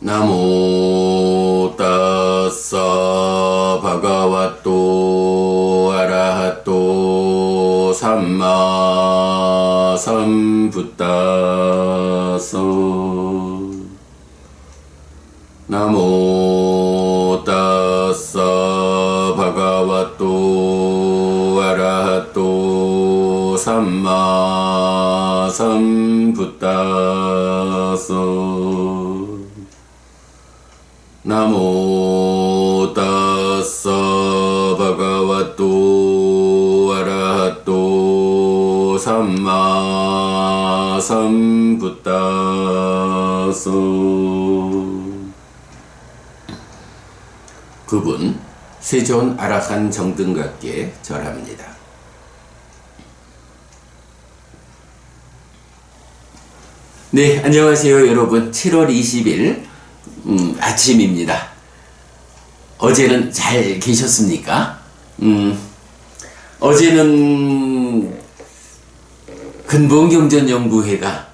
나모 따사 바가와또 아라하또 삼마 삼부따서 나모 따사 바가와또 아라하또 삼마 삼부따서 나모 따사 바가와또 아라하또 삼마 삼부따서. 그분 세존 아라한 정등각께 절합니다. 네, 안녕하세요 여러분. 7월 20일 아침입니다. 어제는 잘 계셨습니까? 어제는 근본경전연구회가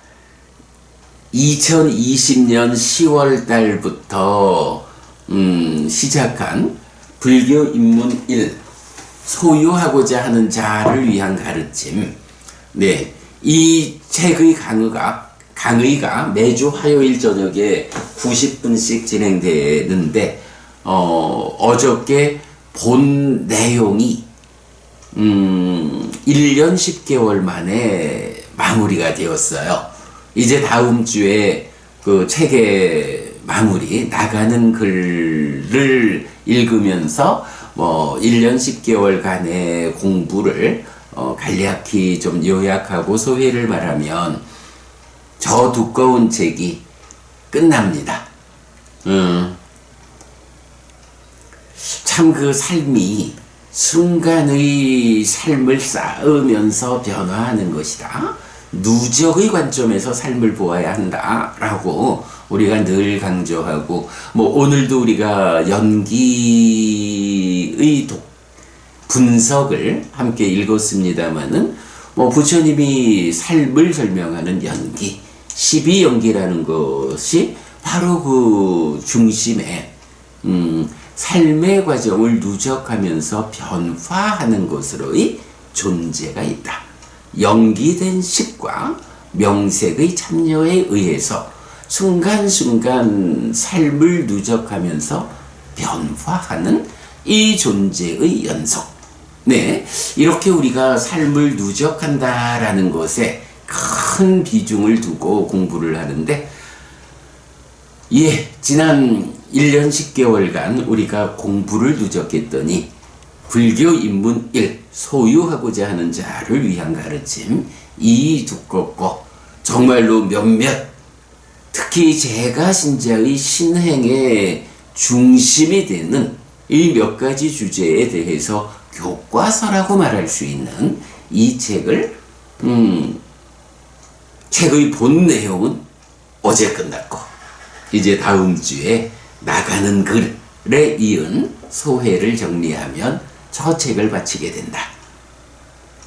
2020년 10월 달부터 시작한 불교 입문 1 소유하고자 하는 자를 위한 가르침, 네, 이 책의 강의가 매주 화요일 저녁에 90분씩 진행되는데 어저께 본 내용이 1년 10개월 만에 마무리가 되었어요. 이제 다음 주에 그 책의 마무리 나가는 글을 읽으면서 1년 10개월간의 공부를 간략히 좀 요약하고 소회를 말하면 저 두꺼운 책이 끝납니다. 참 그 삶이 순간의 삶을 쌓으면서 변화하는 것이다. 누적의 관점에서 삶을 보아야 한다라고 우리가 늘 강조하고, 오늘도 우리가 연기의 분석을 함께 읽었습니다마는 부처님이 삶을 설명하는 연기, 12연기라는 것이 바로 그 중심에 삶의 과정을 누적하면서 변화하는 것으로의 존재가 있다. 연기된 식과 명색의 참여에 의해서 순간순간 삶을 누적하면서 변화하는 이 존재의 연속. 네, 이렇게 우리가 삶을 누적한다라는 것에 큰 비중을 두고 공부를 하는데, 지난 1년 10개월간 우리가 공부를 누적했더니 불교 입문 1 소유하고자 하는 자를 위한 가르침, 이 두껍고 정말로 몇몇, 특히 제가 신자의 신행의 중심이 되는 이 몇 가지 주제에 대해서 교과서라고 말할 수 있는 이 책을 책의 본 내용은 어제 끝났고 이제 다음 주에 나가는 글에 이은 소회를 정리하면 저 책을 바치게 된다.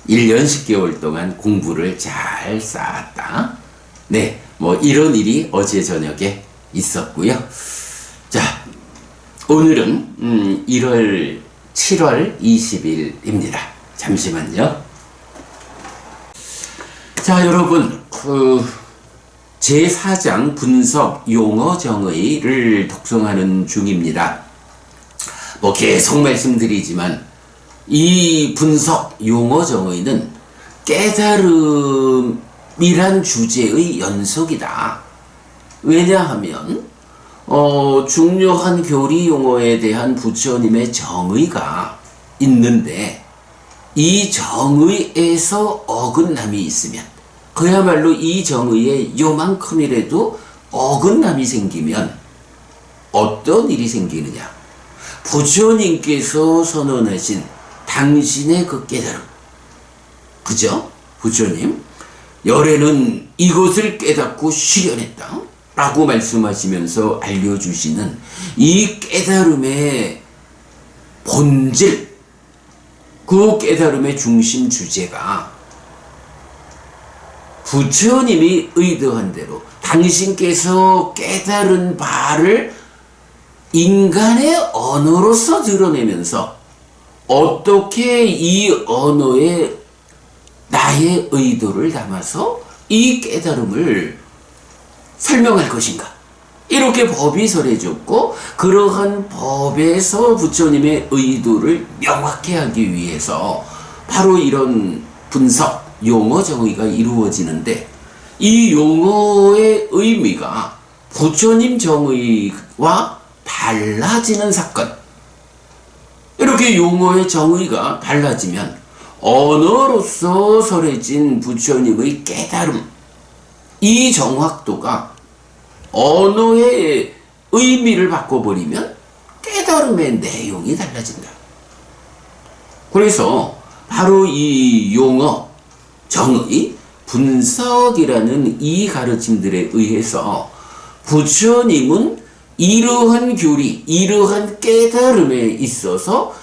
1년 10개월 동안 공부를 잘 쌓았다. 네, 이런 일이 어제 저녁에 있었고요. 자, 오늘은 7월 20일입니다. 잠시만요. 자, 여러분, 제4장 분석 용어 정의를 독송하는 중입니다. 계속 말씀드리지만 이 분석 용어 정의는 깨달음이란 주제의 연속이다. 왜냐하면 중요한 교리 용어에 대한 부처님의 정의가 있는데 이 정의에서 어긋남이 있으면, 그야말로 이 정의에 요만큼이라도 어긋남이 생기면 어떤 일이 생기느냐? 부처님께서 선언하신 당신의 그 깨달음, 그죠? 부처님 열애는 이것을 깨닫고 실현했다 라고 말씀하시면서 알려주시는 이 깨달음의 본질, 그 깨달음의 중심 주제가 부처님이 의도한 대로 당신께서 깨달은 바를 인간의 언어로서 드러내면서 어떻게 이 언어에 나의 의도를 담아서 이 깨달음을 설명할 것인가. 이렇게 법이 설해졌고, 그러한 법에서 부처님의 의도를 명확히 하기 위해서 바로 이런 분석, 용어 정의가 이루어지는데, 이 용어의 의미가 부처님 정의와 달라지는 사건. 이렇게 용어의 정의가 달라지면 언어로서 설해진 부처님의 깨달음, 이 정확도가 언어의 의미를 바꿔버리면 깨달음의 내용이 달라진다. 그래서 바로 이 용어, 정의, 분석이라는 이 가르침들에 의해서 부처님은 이러한 교리, 이러한 깨달음에 있어서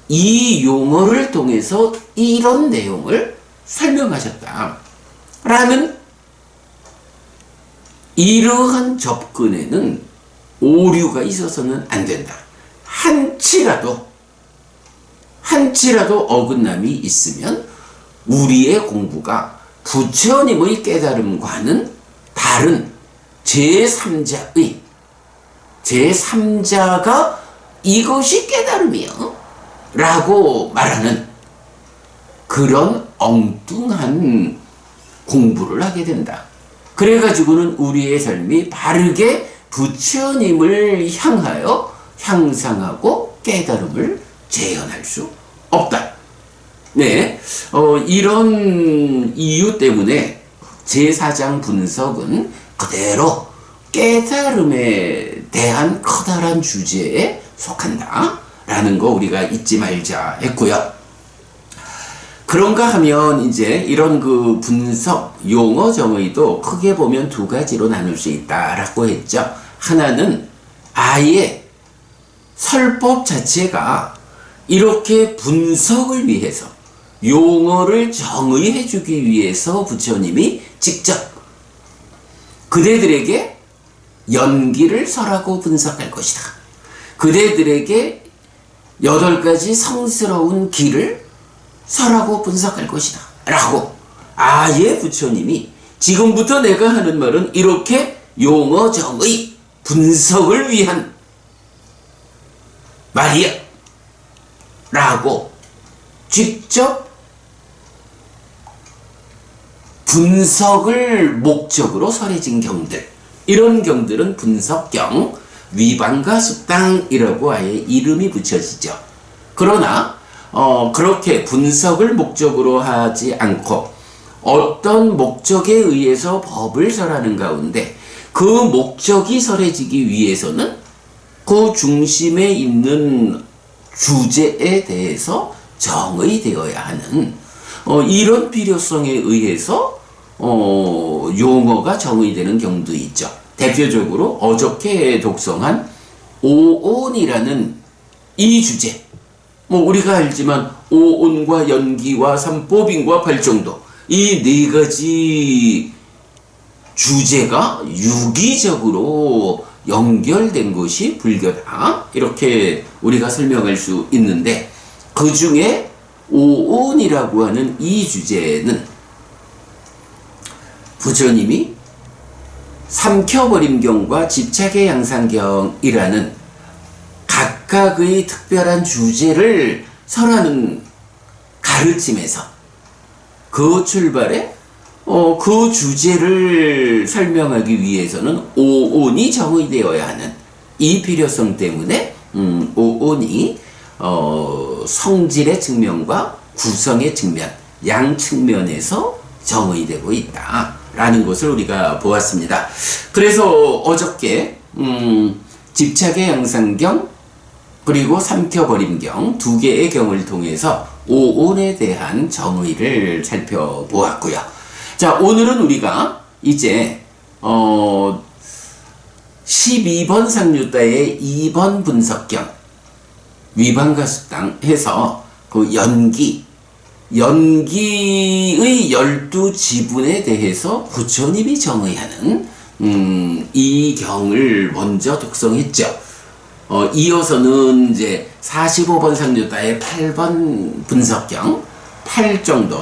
이 용어를 통해서 이런 내용을 설명하셨다. 라는 이러한 접근에는 오류가 있어서는 안 된다. 한치라도 어긋남이 있으면 우리의 공부가 부처님의 깨달음과는 다른 제3자가 이것이 깨달음이요 라고 말하는 그런 엉뚱한 공부를 하게 된다. 그래가지고는 우리의 삶이 바르게 부처님을 향하여 향상하고 깨달음을 재현할 수 없다. 네, 이런 이유 때문에 제4장 분석은 그대로 깨달음에 대한 커다란 주제에 속한다 라는 거 우리가 잊지 말자 했고요. 그런가 하면 이제 이런 그 분석, 용어 정의도 크게 보면 두 가지로 나눌 수 있다라고 했죠. 하나는 아예 설법 자체가 이렇게 분석을 위해서, 용어를 정의해 주기 위해서 부처님이 직접 그대들에게 연기를 설하고 분석할 것이다. 그대들에게 8가지 성스러운 길을 설하고 분석할 것이다. 라고 아예 부처님이 지금부터 내가 하는 말은 이렇게 용어 정의 분석을 위한 말이야. 라고 직접 분석을 목적으로 설해진 경들, 이런 경들은 분석경, 위반과 숙당이라고 아예 이름이 붙여지죠. 그러나 그렇게 분석을 목적으로 하지 않고 어떤 목적에 의해서 법을 설하는 가운데 그 목적이 설해지기 위해서는 그 중심에 있는 주제에 대해서 정의되어야 하는 이런 필요성에 의해서 용어가 정의되는 경우도 있죠. 대표적으로 어저께 독송한 오온이라는 이 주제, 우리가 알지만 오온과 연기와 삼법인과 발정도, 이 4가지 주제가 유기적으로 연결된 것이 불교다, 이렇게 우리가 설명할 수 있는데, 그 중에 오온이라고 하는 이 주제는 부처님이 삼켜버림경과 집착의 양상경이라는 각각의 특별한 주제를 설하는 가르침에서 그 출발에 그 주제를 설명하기 위해서는 오온이 정의되어야 하는 이 필요성 때문에 오온이 성질의 측면과 구성의 측면, 양 측면에서 정의되고 있다라는 것을 우리가 보았습니다. 그래서 어저께 집착의 양상경 그리고 삼켜버림경 2개의 경을 통해서 오온에 대한 정의를 살펴보았고요. 자, 오늘은 우리가 이제 12번 상류다의 2번 분석경 위반과 숙당 해서 그 연기, 연기의 12지분에 대해서 부처님이 정의하는 이 경을 먼저 독송했죠. 이어서는 이제 45번 상류다의 8번 분석경, 8정도,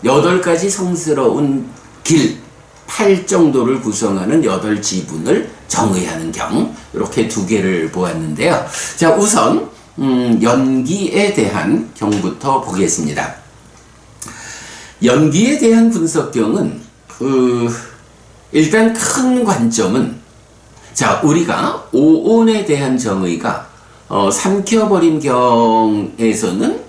8가지 성스러운 길, 8정도를 구성하는 8지분을 정의하는 경, 이렇게 두 개를 보았는데요. 자, 우선 연기에 대한 경부터 보겠습니다. 연기에 대한 분석경은 일단 큰 관점은, 자, 우리가 오온에 대한 정의가 삼켜버림경에서는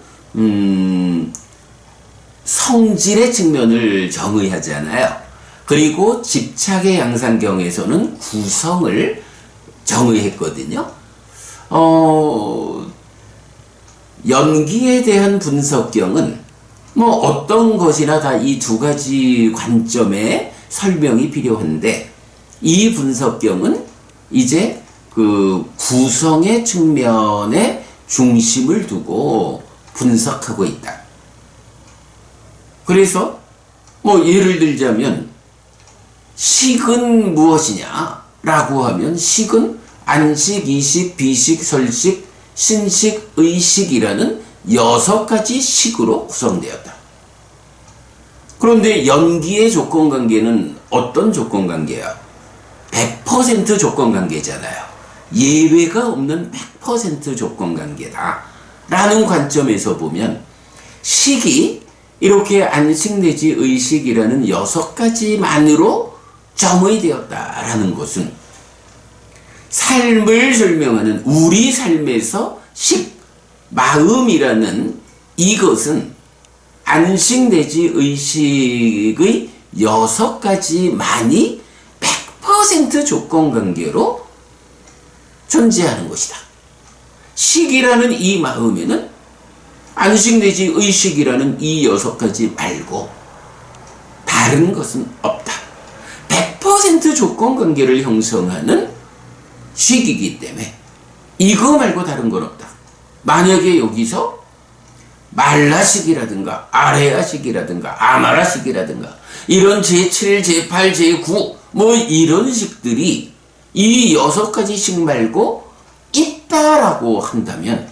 성질의 측면을 정의하잖아요. 그리고 집착의 양상경에서는 구성을 정의했거든요. 연기에 대한 분석경은 뭐 어떤 것이나 다 이 두 가지 관점에 설명이 필요한데, 이 분석경은 이제 그 구성의 측면에 중심을 두고 분석하고 있다. 그래서 뭐 예를 들자면 식은 무엇이냐 라고 하면, 식은 안식, 이식, 비식, 설식, 신식, 의식이라는 6가지 식으로 구성되었다. 그런데 연기의 조건관계는 어떤 조건관계야? 100% 조건관계잖아요. 예외가 없는 100% 조건관계다 라는 관점에서 보면, 식이 이렇게 안식 내지 의식이라는 6가지만으로 정의되었다라는 것은 삶을 설명하는 우리 삶에서 식, 마음이라는 이것은 안식 내지 의식의 6가지만이 100% 조건관계로 존재하는 것이다. 식이라는 이 마음에는 안식 내지 의식이라는 이 6가지 말고 다른 것은 없다. 100% 조건관계를 형성하는 식이기 때문에 이거 말고 다른 건 없다. 만약에 여기서 말라식이라든가 아레아식이라든가 아마라식이라든가 이런 제7, 제8, 제9 뭐 이런 식들이 이 6가지 식 말고 있다라고 한다면,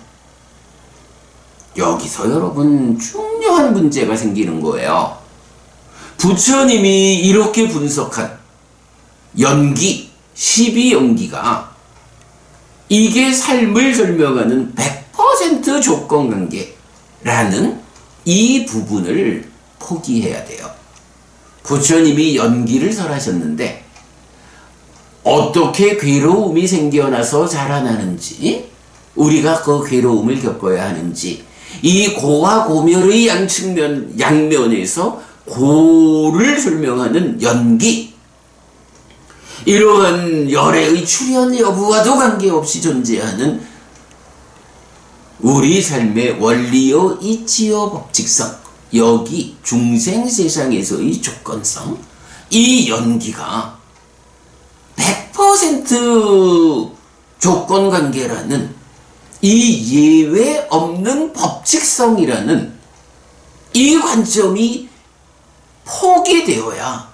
여기서 여러분 중요한 문제가 생기는 거예요. 부처님이 이렇게 분석한 연기, 12연기가 이게 삶을 설명하는 100% 조건관계라는 이 부분을 포기해야 돼요. 부처님이 연기를 설하셨는데 어떻게 괴로움이 생겨나서 자라나는지, 우리가 그 괴로움을 겪어야 하는지, 이 고와 고멸의 양면에서 고를 설명하는 연기, 이러한 열애의 출현 여부와도 관계없이 존재하는 우리 삶의 원리요 이치요 법칙성, 여기 중생세상에서의 조건성, 이 연기가 100% 조건관계라는 이 예외 없는 법칙성이라는 이 관점이 포기되어야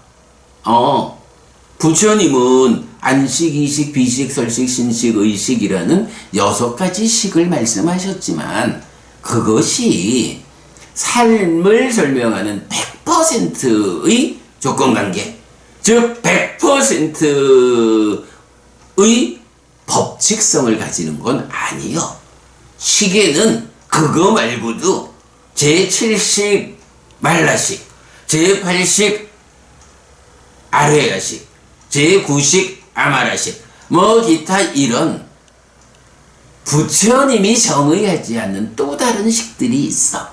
부처님은 안식, 이식, 비식, 설식, 신식, 의식이라는 6가지 식을 말씀하셨지만, 그것이 삶을 설명하는 100%의 조건관계, 즉 100%의 법칙성을 가지는 건 아니요. 식에는 그거 말고도 제7식 말라식, 제8식 아레아식, 제9식 아마라식, 뭐 기타 이런 부처님이 정의하지 않는 또 다른 식들이 있어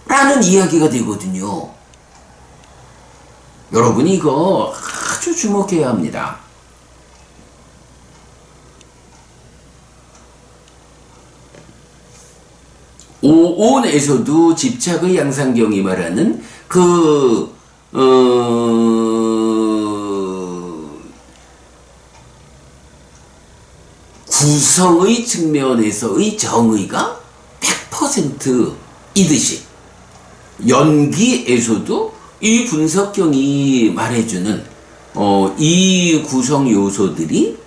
라는 이야기가 되거든요. 여러분 이거 아주 주목해야 합니다. 오온에서도 집착의 양상경이 말하는 구성의 측면에서의 정의가 100%이듯이 연기에서도 이 분석경이 말해주는 이 구성 요소들이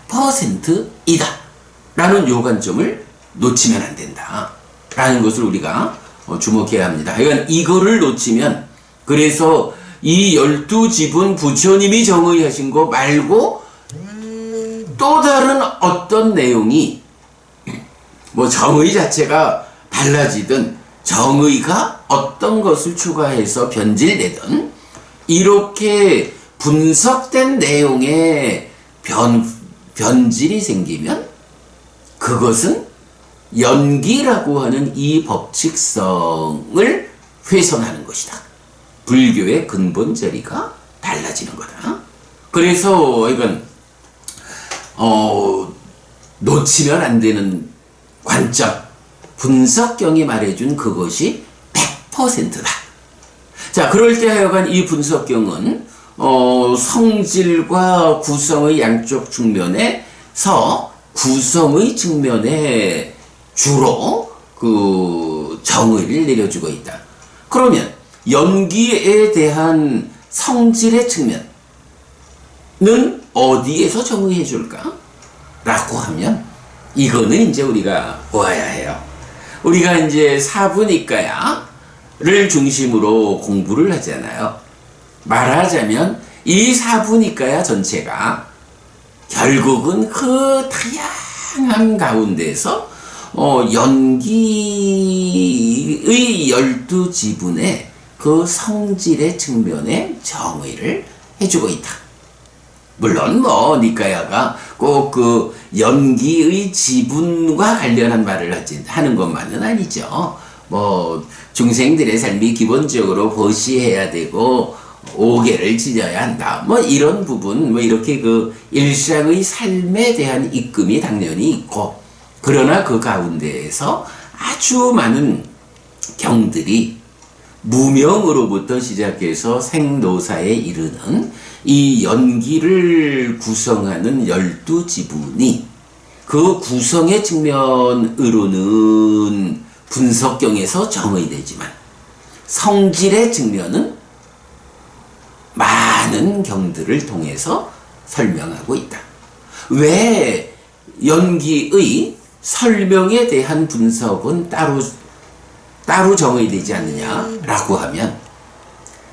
100%이다 라는 요 관점을 놓치면 안 된다 라는 것을 우리가 주목해야 합니다. 하여간 이거를 놓치면, 그래서 이 12지분 부처님이 정의하신 거 말고 또 다른 어떤 내용이, 뭐 정의 자체가 달라지든 정의가 어떤 것을 추가해서 변질되든 이렇게 분석된 내용에 변질이 생기면 그것은 연기라고 하는 이 법칙성을 훼손하는 것이다. 불교의 근본 자리가 달라지는 거다. 그래서 이건 놓치면 안 되는 관점, 분석경이 말해준 그것이 100%다. 자, 그럴 때 하여간 이 분석경은 성질과 구성의 양쪽 측면에서 구성의 측면에 주로 그 정의를 내려주고 있다. 그러면 연기에 대한 성질의 측면은 어디에서 정의해 줄까? 라고 하면 이거는 이제 우리가 보아야 해요. 우리가 이제 사부니까야를 중심으로 공부를 하잖아요. 말하자면 이 사부니까야 전체가 결국은 그 다양한 가운데서 연기의 12지분의 그 성질의 측면에 정의를 해주고 있다. 물론 뭐 니까야가 꼭 그 연기의 지분과 관련한 말을 하는 것만은 아니죠. 뭐 중생들의 삶이 기본적으로 보시해야 되고 오계를 지녀야 한다. 뭐 이런 부분, 뭐 이렇게 그 일상의 삶에 대한 입금이 당연히 있고, 그러나 그 가운데에서 아주 많은 경들이 무명으로부터 시작해서 생노사에 이르는 이 연기를 구성하는 12지분이 그 구성의 측면으로는 분석경에서 정의되지만 성질의 측면은 많은 경들을 통해서 설명하고 있다. 왜 연기의 설명에 대한 분석은 따로 정의되지 않느냐라고 하면,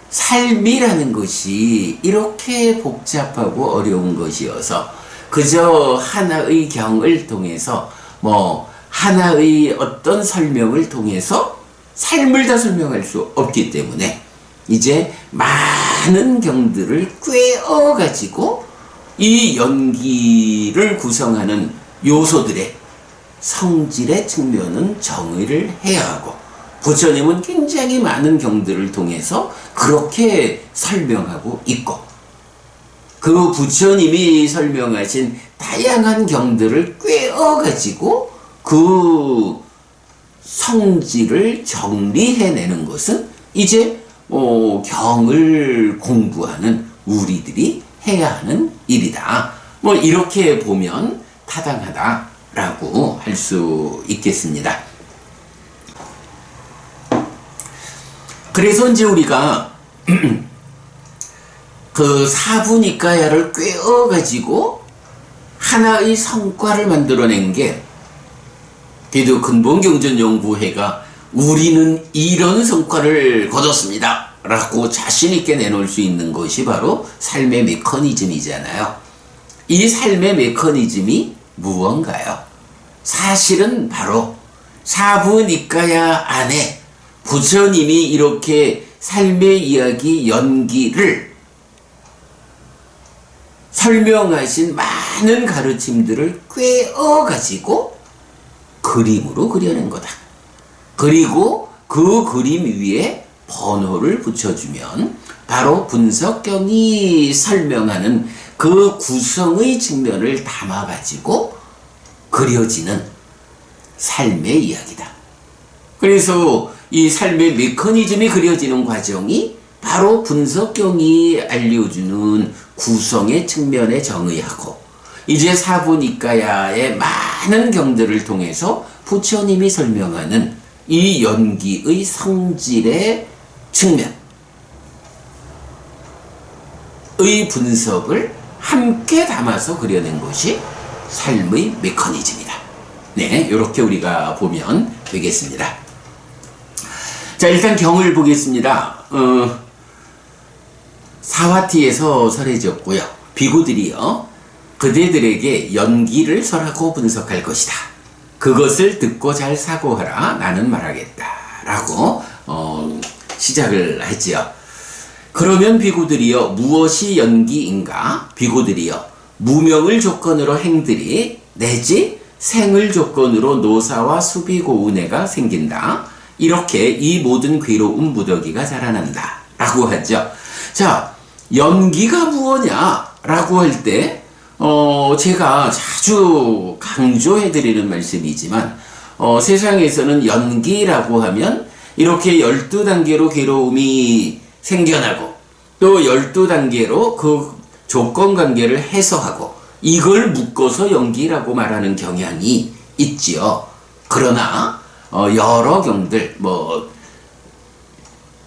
삶이라는 것이 이렇게 복잡하고 어려운 것이어서 그저 하나의 경을 통해서 뭐 하나의 어떤 설명을 통해서 삶을 다 설명할 수 없기 때문에 이제 많은 경들을 꿰어가지고 이 연기를 구성하는 요소들의 성질의 측면은 정의를 해야 하고, 부처님은 굉장히 많은 경들을 통해서 그렇게 설명하고 있고, 그 부처님이 설명하신 다양한 경들을 꿰어가지고 그 성질을 정리해내는 것은 이제 경을 공부하는 우리들이 해야 하는 일이다. 뭐 이렇게 보면 타당하다라고 할 수 있겠습니다. 그래서 이제 우리가 그 사부니까야를 꿰어가지고 하나의 성과를 만들어낸 게, 그래도 근본경전연구회가 우리는 이런 성과를 거뒀습니다 라고 자신있게 내놓을 수 있는 것이 바로 삶의 메커니즘이잖아요. 이 삶의 메커니즘이 무언가요? 사실은 바로 사부니까야 안에 부처님이 이렇게 삶의 이야기 연기를 설명하신 많은 가르침들을 꿰어가지고 그림으로 그려낸 거다. 그리고 그 그림 위에 번호를 붙여주면 바로 분석경이 설명하는 그 구성의 측면을 담아가지고 그려지는 삶의 이야기다. 그래서 이 삶의 메커니즘이 그려지는 과정이 바로 분석경이 알려주는 구성의 측면에 정의하고, 이제 사부니까야의 많은 경들을 통해서 부처님이 설명하는 이 연기의 성질의 측면의 분석을 함께 담아서 그려낸 것이 삶의 메커니즘이다. 네, 이렇게 우리가 보면 되겠습니다. 자, 일단 경을 보겠습니다. 사와티에서 설해졌고요. 비구들이요, 그대들에게 연기를 설하고 분석할 것이다. 그것을 듣고 잘 사고하라. 나는 말하겠다. 라고 시작을 했지요. 그러면 비구들이여, 무엇이 연기인가? 비구들이여, 무명을 조건으로 행들이 내지 생을 조건으로 노사와 수비고운해가 생긴다. 이렇게 이 모든 괴로운 무더기가 자라난다. 라고 하죠. 자, 연기가 무엇냐? 라고 할 때, 제가 자주 강조해드리는 말씀이지만, 세상에서는 연기라고 하면 이렇게 12단계로 괴로움이 생겨나고, 또 12단계로 그 조건관계를 해소하고, 이걸 묶어서 연기라고 말하는 경향이 있지요. 그러나 여러 경들,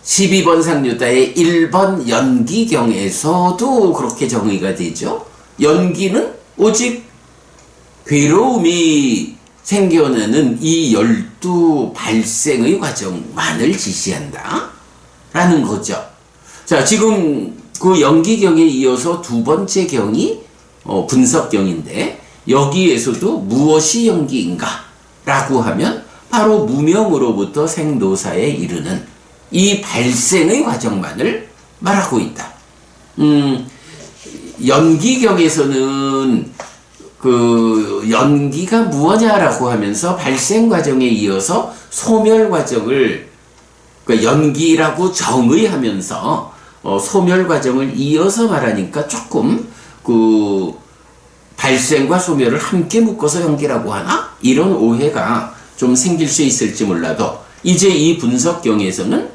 12번 상류다의 1번 연기경에서도 그렇게 정의가 되죠. 연기는 오직 괴로움이 생겨나는 이 12 발생의 과정만을 지시한다 라는 거죠. 자, 지금 그 연기경에 이어서 두 번째 경이 분석경인데, 여기에서도 무엇이 연기인가 라고 하면 바로 무명으로부터 생노사에 이르는 이 발생의 과정만을 말하고 있다. 연기경에서는 그 연기가 무엇냐라고 하면서 발생 과정에 이어서 소멸 과정을, 그러니까 연기라고 정의하면서 소멸 과정을 이어서 말하니까 조금 그 발생과 소멸을 함께 묶어서 연기라고 하나? 이런 오해가 좀 생길 수 있을지 몰라도, 이제 이 분석경에서는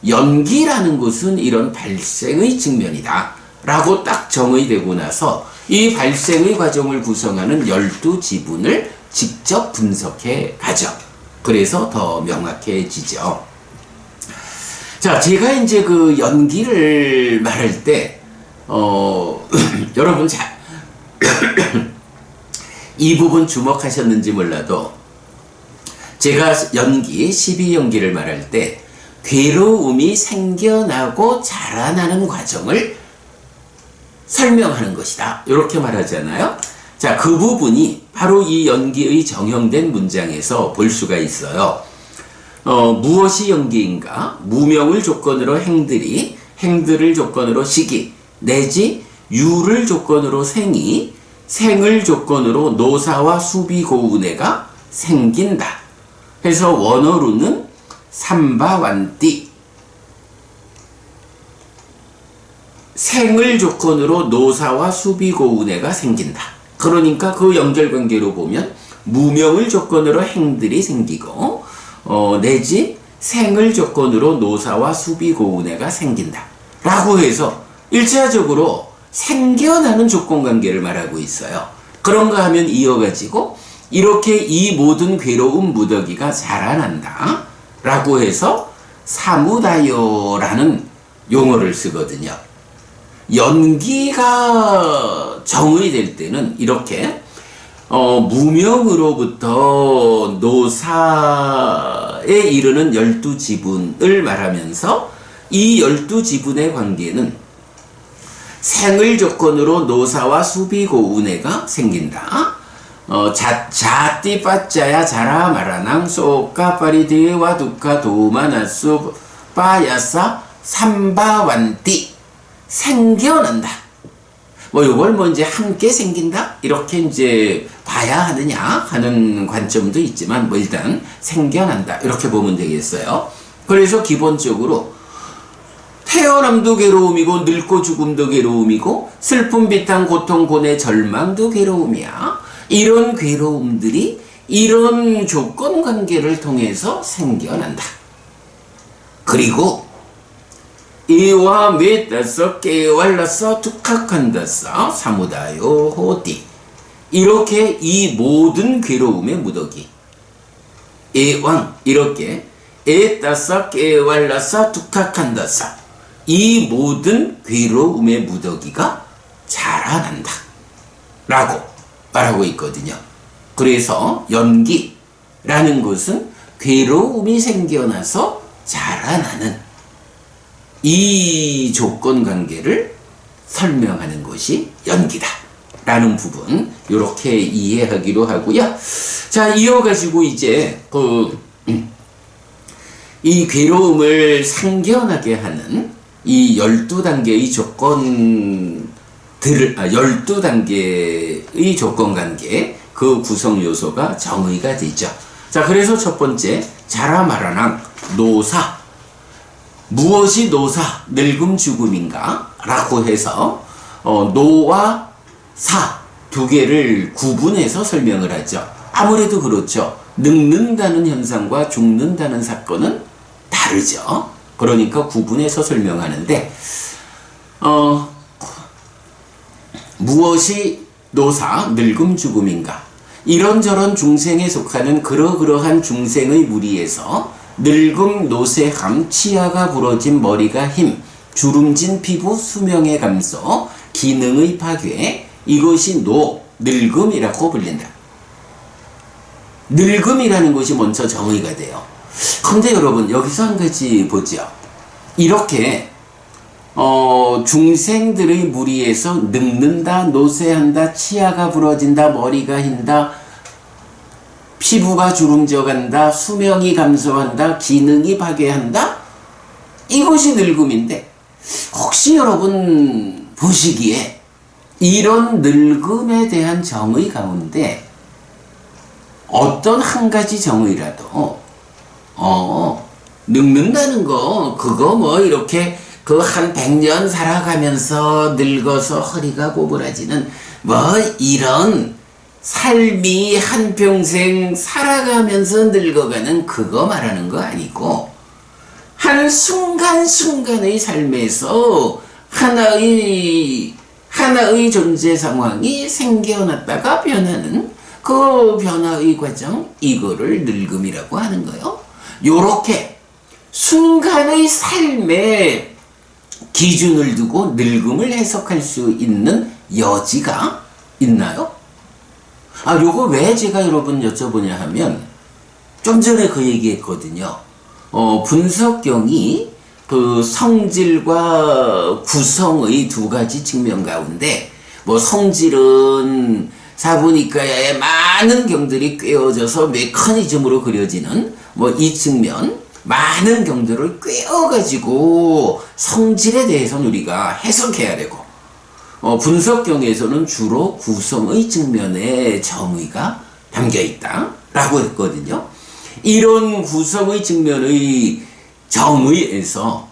연기라는 것은 이런 발생의 측면이다 라고 딱 정의되고 나서 이 발생의 과정을 구성하는 12지분을 직접 분석해 가죠. 그래서 더 명확해지죠. 자, 제가 이제 그 연기를 말할 때 여러분 이 부분 주목하셨는지 몰라도, 제가 연기, 12연기를 말할 때 괴로움이 생겨나고 자라나는 과정을 설명하는 것이다, 이렇게 말하잖아요. 자, 그 부분이 바로 이 연기의 정형된 문장에서 볼 수가 있어요. 무엇이 연기인가? 무명을 조건으로 행들이, 행들을 조건으로 시기, 내지 유를 조건으로 생이, 생을 조건으로 노사와 수비고운해가 생긴다. 그래서 원어로는 삼바완띠, 생을 조건으로 노사와 수비고운해가 생긴다. 그러니까 그 연결관계로 보면 무명을 조건으로 행들이 생기고, 내지 생을 조건으로 노사와 수비고운해가 생긴다 라고 해서 일차적으로 생겨나는 조건관계를 말하고 있어요. 그런가 하면 이어가지고 이렇게 이 모든 괴로운 무더기가 자라난다 라고 해서 사무다요라는 용어를 쓰거든요. 연기가 정의될 때는 이렇게 무명으로부터 노사에 이르는 12지분을 말하면서 이 12지분의 관계는 생을 조건으로 노사와 수비고운해가 생긴다. 자띠빠짜야 자라 마라낭 소까파리디와 두카 도마나수 빠야사 삼바완띠, 생겨난다. 요걸 이제 함께 생긴다? 이렇게 이제 봐야 하느냐 하는 관점도 있지만, 일단 생겨난다. 이렇게 보면 되겠어요. 그래서 기본적으로 태어남도 괴로움이고, 늙고 죽음도 괴로움이고, 슬픔, 비탄, 고통, 고뇌, 절망도 괴로움이야. 이런 괴로움들이 이런 조건 관계를 통해서 생겨난다. 그리고 이와 메따서 깨왈라서 투카칸다서 사무다요 호띠, 이렇게 이 모든 괴로움의 무더기, 애왕 이렇게 애따사 깨왈라사 툭탁한다사 이 모든 괴로움의 무더기가 자라난다 라고 말하고 있거든요. 그래서 연기라는 것은 괴로움이 생겨나서 자라나는 이 조건관계를 설명하는 것이 연기다 라는 부분 이렇게 이해하기로 하고요. 자, 이어가지고 이제 이 괴로움을 상견하게 하는 이 12단계의 조건들을 12단계의 조건관계 그 구성 요소가 정의가 되죠. 자, 그래서 첫 번째 자라마라랑 노사 무엇이 노사 늙음 죽음인가 라고 해서 노와 사 두 개를 구분해서 설명을 하죠. 아무래도 그렇죠. 늙는다는 현상과 죽는다는 사건은 다르죠. 그러니까 구분해서 설명하는데 무엇이 노사 늙음 죽음인가 이런저런 중생에 속하는 그러한 중생의 무리에서 늙음 노쇠함 치아가 부러진 머리가 힘 주름진 피부 수명의 감소 기능의 파괴 이것이 늙음이라고 불린다. 늙음이라는 것이 먼저 정의가 돼요. 근데 여러분 여기서 한 가지 보죠. 이렇게 중생들의 무리에서 늙는다, 노쇠한다, 치아가 부러진다, 머리가 흰다, 피부가 주름져 간다, 수명이 감소한다, 기능이 파괴한다. 이것이 늙음인데 혹시 여러분 보시기에 이런 늙음에 대한 정의 가운데 어떤 한 가지 정의라도 늙는다는 거 그거 뭐 이렇게 그 한 100년 살아가면서 늙어서 허리가 고부라지는 뭐 이런 삶이 한평생 살아가면서 늙어가는 그거 말하는 거 아니고 한 순간순간의 삶에서 하나의 존재 상황이 생겨났다가 변하는 그 변화의 과정 이거를 늙음이라고 하는 거예요. 요렇게 순간의 삶에 기준을 두고 늙음을 해석할 수 있는 여지가 있나요? 요거 왜 제가 여러분 여쭤보냐 하면 좀 전에 그 얘기했거든요. 분석경이 그 성질과 구성의 두 가지 측면 가운데 뭐 성질은 사부니까의 많은 경들이 꿰어져서 메커니즘으로 그려지는 뭐 이 측면 많은 경들을 꿰어가지고 성질에 대해서는 우리가 해석해야 되고 분석경에서는 주로 구성의 측면에 정의가 담겨있다 라고 했거든요. 이런 구성의 측면의 정의에서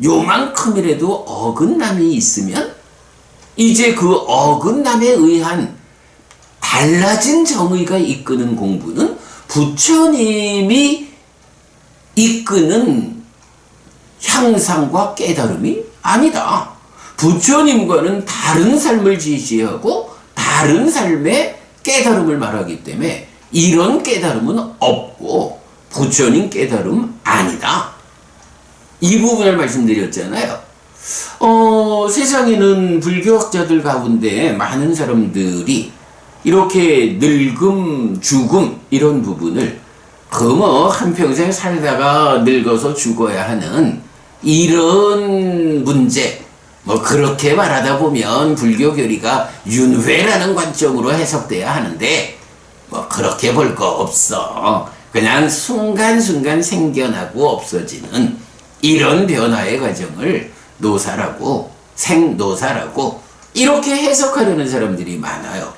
요만큼이라도 어긋남이 있으면 이제 그 어긋남에 의한 달라진 정의가 이끄는 공부는 부처님이 이끄는 향상과 깨달음이 아니다. 부처님과는 다른 삶을 지시하고 다른 삶의 깨달음을 말하기 때문에 이런 깨달음은 없고 부처님 깨달음 아니다. 이 부분을 말씀드렸잖아요. 세상에는 불교학자들 가운데 많은 사람들이 이렇게 늙음, 죽음 이런 부분을 한평생 살다가 늙어서 죽어야 하는 이런 문제 그렇게 말하다 보면 불교 교리가 윤회라는 관점으로 해석돼야 하는데 그렇게 볼 거 없어. 그냥 순간순간 생겨나고 없어지는 이런 변화의 과정을 노사라고 생노사라고 이렇게 해석하려는 사람들이 많아요.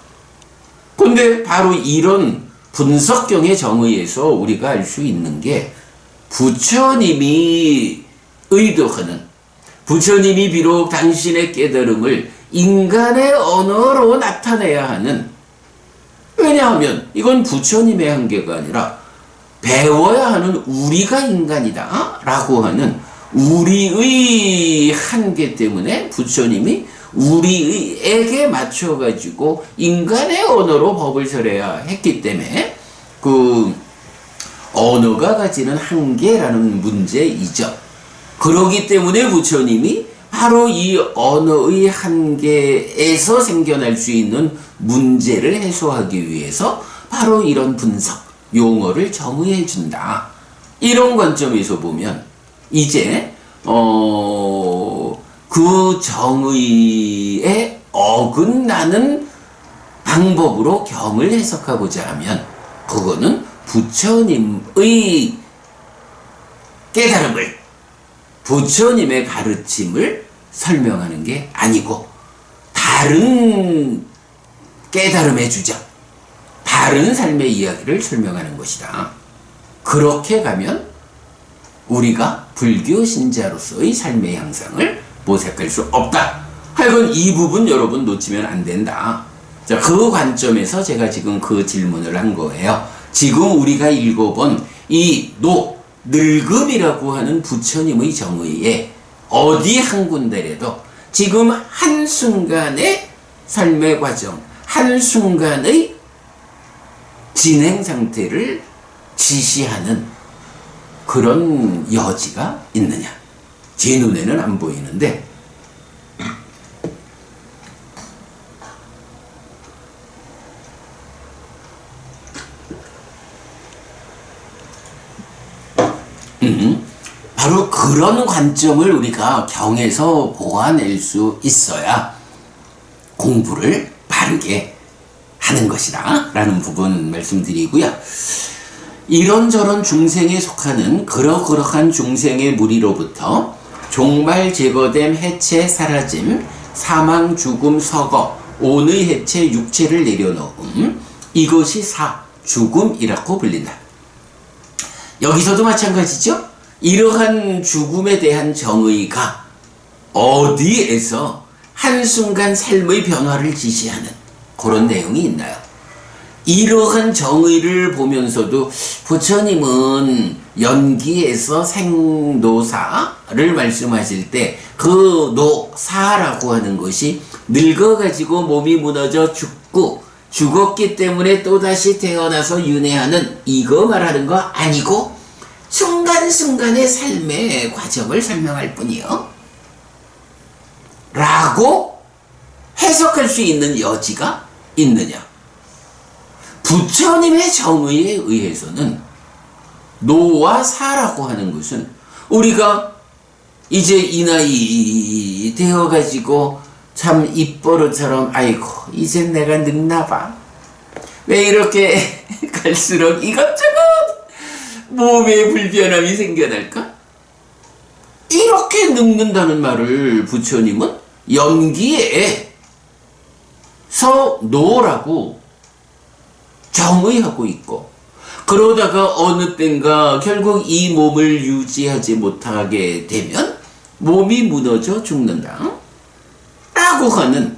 근데 바로 이런 분석경의 정의에서 우리가 알 수 있는 게 부처님이 의도하는 부처님이 비록 당신의 깨달음을 인간의 언어로 나타내야 하는 왜냐하면 이건 부처님의 한계가 아니라 배워야 하는 우리가 인간이다 라고 하는 우리의 한계 때문에 부처님이 우리에게 맞춰가지고 인간의 언어로 법을 설해야 했기 때문에 그 언어가 가지는 한계라는 문제이죠. 그러기 때문에 부처님이 바로 이 언어의 한계에서 생겨날 수 있는 문제를 해소하기 위해서 바로 이런 분석, 용어를 정의해 준다. 이런 관점에서 보면 이제 그 정의에 어긋나는 방법으로 경을 해석하고자 하면 그거는 부처님의 깨달음을, 부처님의 가르침을 설명하는 게 아니고 다른 깨달음의 주장, 다른 삶의 이야기를 설명하는 것이다. 그렇게 가면 우리가 불교 신자로서의 삶의 향상을 모색할 수 없다. 하여간 이 부분 여러분 놓치면 안 된다. 자, 그 관점에서 제가 지금 그 질문을 한 거예요. 지금 우리가 읽어본 이 늙음이라고 하는 부처님의 정의에 어디 한 군데라도 지금 한순간의 삶의 과정, 한순간의 진행 상태를 지시하는 그런 여지가 있느냐? 제 눈에는 안 보이는데 바로 그런 관점을 우리가 경에서 보아낼 수 있어야 공부를 바르게 하는 것이다 라는 부분 말씀드리고요. 이런저런 중생에 속하는 그러그러한 중생의 무리로부터 종말 제거됨 해체 사라짐 사망 죽음 서거 온의 해체 육체를 내려놓음 이것이 죽음이라고 불린다. 여기서도 마찬가지죠. 이러한 죽음에 대한 정의가 어디에서 한순간 삶의 변화를 지시하는 그런 내용이 있나요? 이러한 정의를 보면서도 부처님은 연기에서 생노사를 말씀하실 때 그 노사라고 하는 것이 늙어가지고 몸이 무너져 죽었기 때문에 또다시 태어나서 윤회하는 이거 말하는 거 아니고 순간순간의 삶의 과정을 설명할 뿐이요 라고 해석할 수 있는 여지가 있느냐? 부처님의 정의에 의해서는 노와 사라고 하는 것은 우리가 이제 이 나이 되어가지고 참 입버릇처럼 아이고 이제 내가 늙나봐 왜 이렇게 갈수록 이것저것 몸에 불편함이 생겨날까? 이렇게 늙는다는 말을 부처님은 연기에서 노라고 정의하고 있고 그러다가 어느 땐가 결국 이 몸을 유지하지 못하게 되면 몸이 무너져 죽는다 라고 하는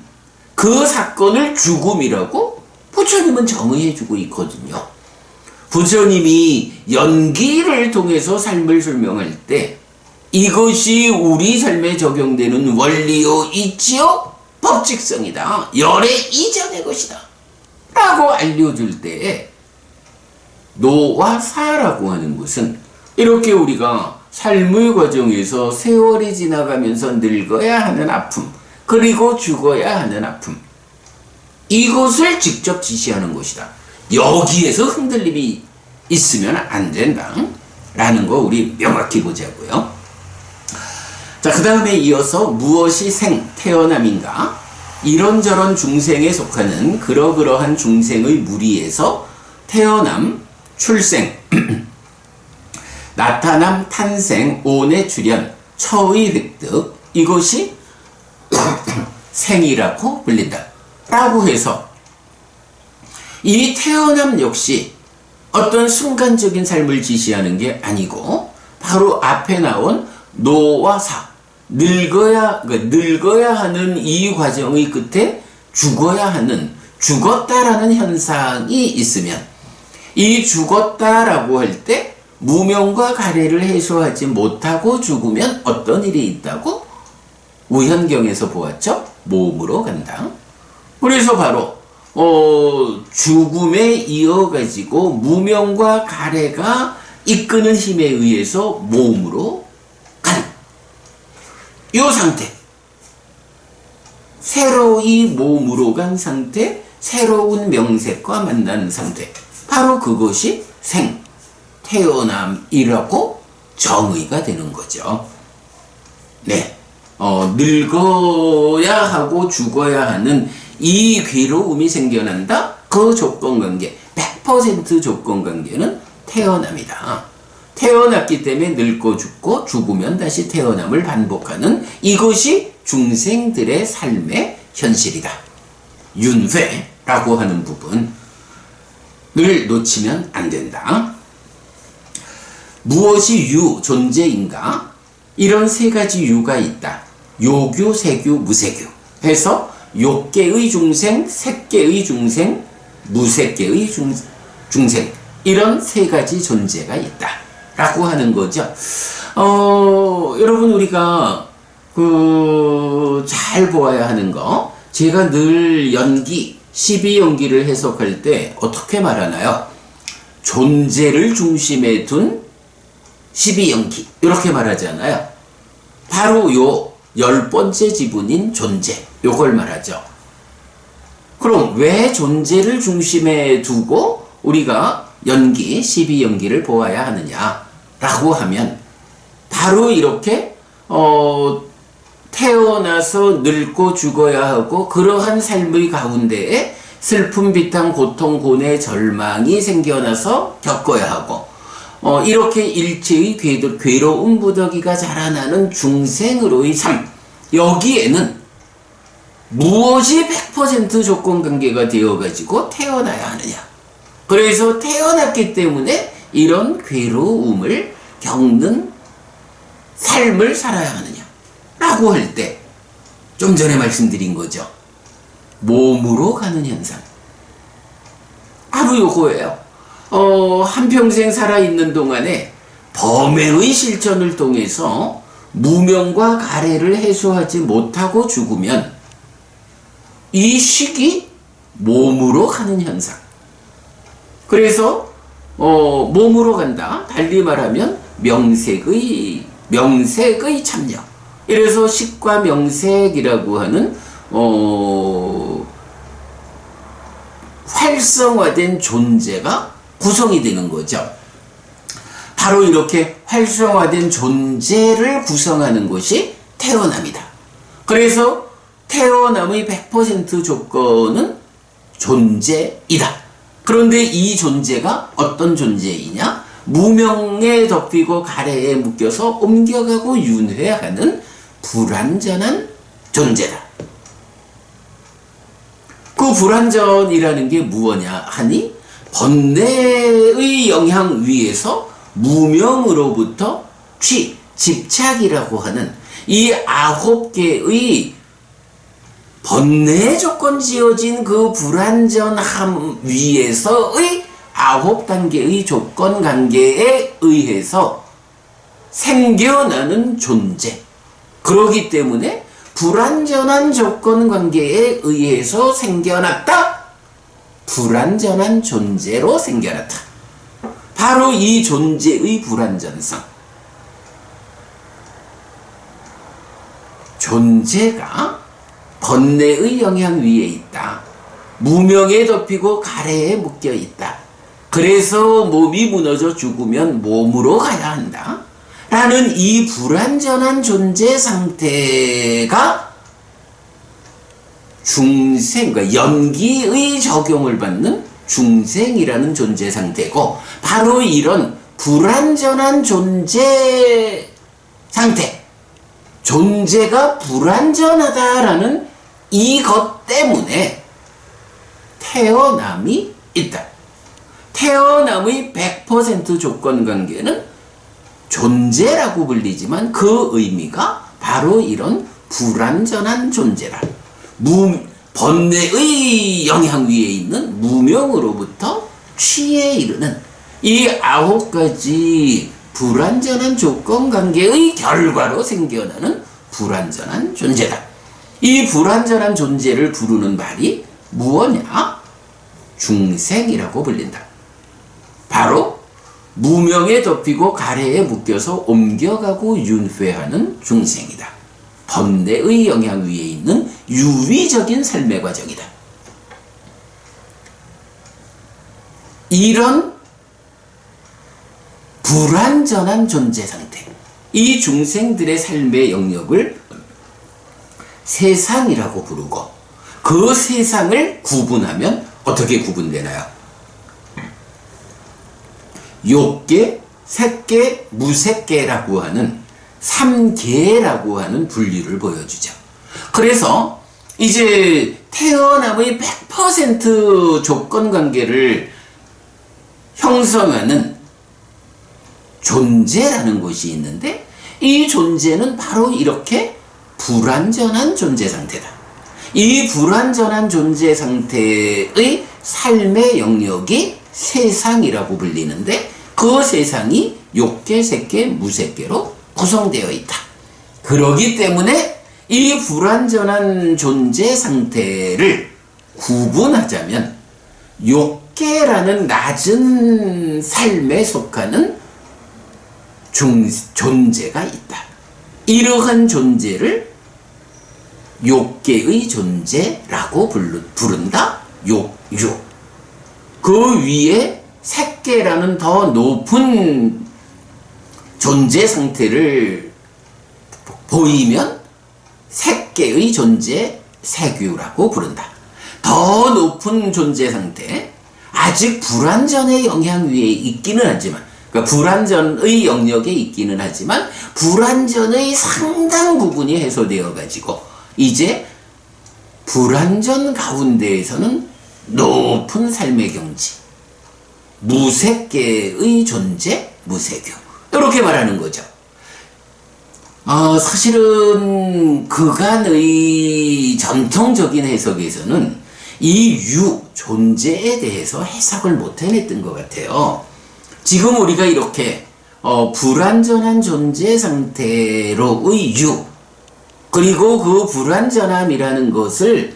그 사건을 죽음이라고 부처님은 정의해주고 있거든요. 부처님이 연기를 통해서 삶을 설명할 때 이것이 우리 삶에 적용되는 원리요 이치요 법칙성이다. 열애 이전의 것이다 라고 알려줄 때 노와 사라고 하는 것은 이렇게 우리가 삶의 과정에서 세월이 지나가면서 늙어야 하는 아픔 그리고 죽어야 하는 아픔 이것을 직접 지시하는 것이다. 여기에서 흔들림이 있으면 안 된다 라는 거 우리 명확히 보자고요. 자, 그 다음에 이어서 무엇이 태어남인가? 이런저런 중생에 속하는 그러그러한 중생의 무리에서 태어남, 출생, 나타남, 탄생, 온의 출현, 처의 획득 이것이 생이라고 불린다 라고 해서 이 태어남 역시 어떤 순간적인 삶을 지시하는 게 아니고 바로 앞에 나온 노와 사 늙어야 하는 이 과정의 끝에 죽었다라는 현상이 있으면 이 죽었다라고 할 때 무명과 가래를 해소하지 못하고 죽으면 어떤 일이 있다고? 우현경에서 보았죠? 몸으로 간다. 그래서 바로 죽음에 이어가지고 무명과 가래가 이끄는 힘에 의해서 몸으로 가는 요 상태, 새로이 몸으로 간 상태, 새로운 명색과 만나는 상태, 바로 그것이 태어남이라고 정의가 되는 거죠. 네, 늙어야 하고 죽어야 하는 이 괴로움이 생겨난다. 그 조건관계, 100% 조건관계는 태어남이다. 태어났기 때문에 늙고 죽고 죽으면 다시 태어남을 반복하는 이것이 중생들의 삶의 현실이다. 윤회라고 하는 부분을 놓치면 안 된다. 무엇이 존재인가? 이런 세 가지 유가 있다. 요규, 세규, 무세규 해서 욕계의 중생, 색계의 중생, 무색계의 중생, 이런 세 가지 존재가 있다 라고 하는 거죠. 여러분, 우리가 잘 보아야 하는 거, 제가 늘 연기, 12연기를 해석할 때 어떻게 말하나요? 존재를 중심에 둔 12연기, 이렇게 말하잖아요. 바로 요 10번째 지분인 존재, 요걸 말하죠. 그럼 왜 존재를 중심에 두고 우리가 연기, 12연기를 보아야 하느냐 라고 하면, 바로 이렇게 태어나서 늙고 죽어야 하고 그러한 삶의 가운데에 슬픔, 비탄, 고통, 고뇌, 절망이 생겨나서 겪어야 하고, 이렇게 일체의 괴로움 무더기가 자라나는 중생으로의 삶, 여기에는 무엇이 100% 조건관계가 되어가지고 태어나야 하느냐. 그래서 태어났기 때문에 이런 괴로움을 겪는 삶을 살아야 하느냐 라고 할 때, 좀 전에 말씀드린 거죠. 몸으로 가는 현상, 바로 요거예요. 한평생 살아있는 동안에 범행의 실천을 통해서 무명과 가래를 해소하지 못하고 죽으면 이 식이 몸으로 가는 현상. 그래서 몸으로 간다. 달리 말하면 명색의 참여. 이래서 식과 명색이라고 하는 활성화된 존재가 구성이 되는 거죠. 바로 이렇게 활성화된 존재를 구성하는 것이 태어남이다. 그래서 태어남의 100% 조건은 존재이다. 그런데 이 존재가 어떤 존재이냐? 무명에 덮이고 가래에 묶여서 옮겨가고 윤회하는 불완전한 존재다. 그 불완전이라는 게 무엇냐 하니, 번뇌의 영향 위에서 무명으로부터 집착이라고 하는 이 9개의 번뇌 조건 지어진 그 불완전함 위에서의 9단계의 조건 관계에 의해서 생겨나는 존재. 그러기 때문에 불완전한 조건 관계에 의해서 생겨났다. 불완전한 존재로 생겨났다. 바로 이 존재의 불완전성. 존재가 번뇌의 영향 위에 있다. 무명에 덮이고 가래에 묶여 있다. 그래서 몸이 무너져 죽으면 몸으로 가야 한다. 라는 이 불완전한 존재 상태가 중생, 그러니까 연기의 적용을 받는 중생이라는 존재 상태고, 바로 이런 불완전한 존재 상태, 존재가 불완전하다라는 이것 때문에 태어남이 있다. 태어남의 100% 조건 관계는 존재라고 불리지만 그 의미가 바로 이런 불완전한 존재라. 번뇌의 영향 위에 있는 무명으로부터 취에 이르는 이 9가지 불완전한 조건 관계의 결과로 생겨나는 불완전한 존재다. 이 불완전한 존재를 부르는 말이 무엇냐? 중생이라고 불린다. 바로 무명에 덮이고 가래에 묶여서 옮겨가고 윤회하는 중생이다. 번뇌의 영향 위에 있는 유위적인 삶의 과정이다. 이런 불완전한 존재 상태, 이 중생들의 삶의 영역을 세상이라고 부르고, 그 세상을 구분하면 어떻게 구분되나요? 욕계, 색계, 무색계라고 하는 3계라고 하는 분류를 보여주죠. 그래서 이제 태어남의 100% 조건관계를 형성하는 존재라는 것이 있는데, 이 존재는 바로 이렇게 불완전한 존재 상태다. 이 불완전한 존재 상태의 삶의 영역이 세상이라고 불리는데, 그 세상이 욕계, 색계, 무색계로 구성되어 있다. 그러기 때문에 이 불완전한 존재 상태를 구분하자면 욕계라는 낮은 삶에 속하는 존재가 있다. 이러한 존재를 욕계의 존재라고 부른다. 유. 그 위에 색계라는 더 높은 존재 상태를 보이면 색계의 존재, 색유라고 부른다. 더 높은 존재 상태, 아직 불완전의 영향 위에 있기는 하지만, 그러니까 불완전의 영역에 있기는 하지만 불완전의 상당 부분이 해소되어 가지고 이제 불완전 가운데에서는 높은 삶의 경지, 무색계의 존재, 무색유, 이렇게 말하는 거죠. 사실은 그간의 전통적인 해석에서는 이 존재에 대해서 해석을 못 해냈던 것 같아요. 지금 우리가 이렇게 불완전한 존재 상태로의 그리고 그 불완전함이라는 것을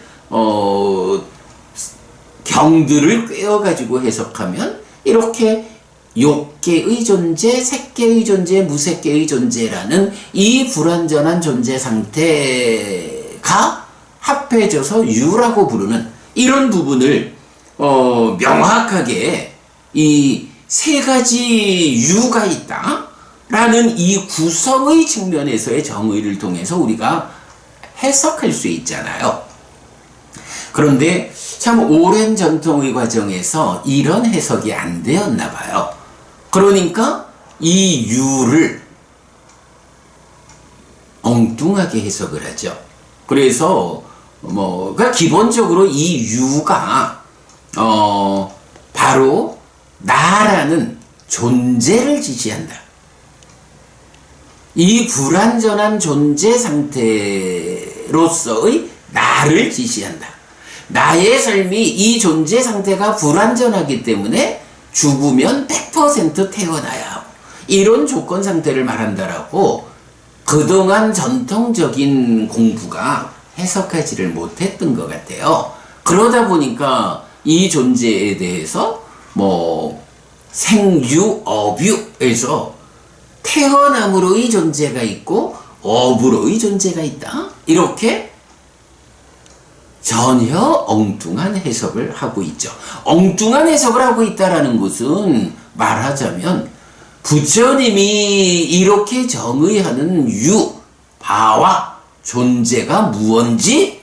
경들을 꿰어가지고 해석하면 이렇게 욕계의 존재, 색계의 존재, 무색계의 존재라는 이 불완전한 존재 상태가 합해져서 유라고 부르는 이런 부분을 명확하게 이 세 가지 유가 있다 라는 이 구성의 측면에서의 정의를 통해서 우리가 해석할 수 있잖아요. 그런데 참 오랜 전통의 과정에서 이런 해석이 안 되었나 봐요. 그러니까 이 유를 엉뚱하게 해석을 하죠. 그래서 그러니까 기본적으로 이 유가 바로 나라는 존재를 지시한다. 이 불완전한 존재 상태로서의 나를 지시한다. 나의 삶이 이 존재 상태가 불완전하기 때문에 죽으면 100% 태어나야 하고, 이런 조건 상태를 말한다라고 그동안 전통적인 공부가 해석하지를 못했던 것 같아요. 그러다 보니까 이 존재에 대해서 생유, 업유에서 태어남으로의 존재가 있고 업으로의 존재가 있다, 이렇게 전혀 엉뚱한 해석을 하고 있죠. 엉뚱한 해석을 하고 있다라는 것은 말하자면 부처님이 이렇게 정의하는 바와 존재가 무언지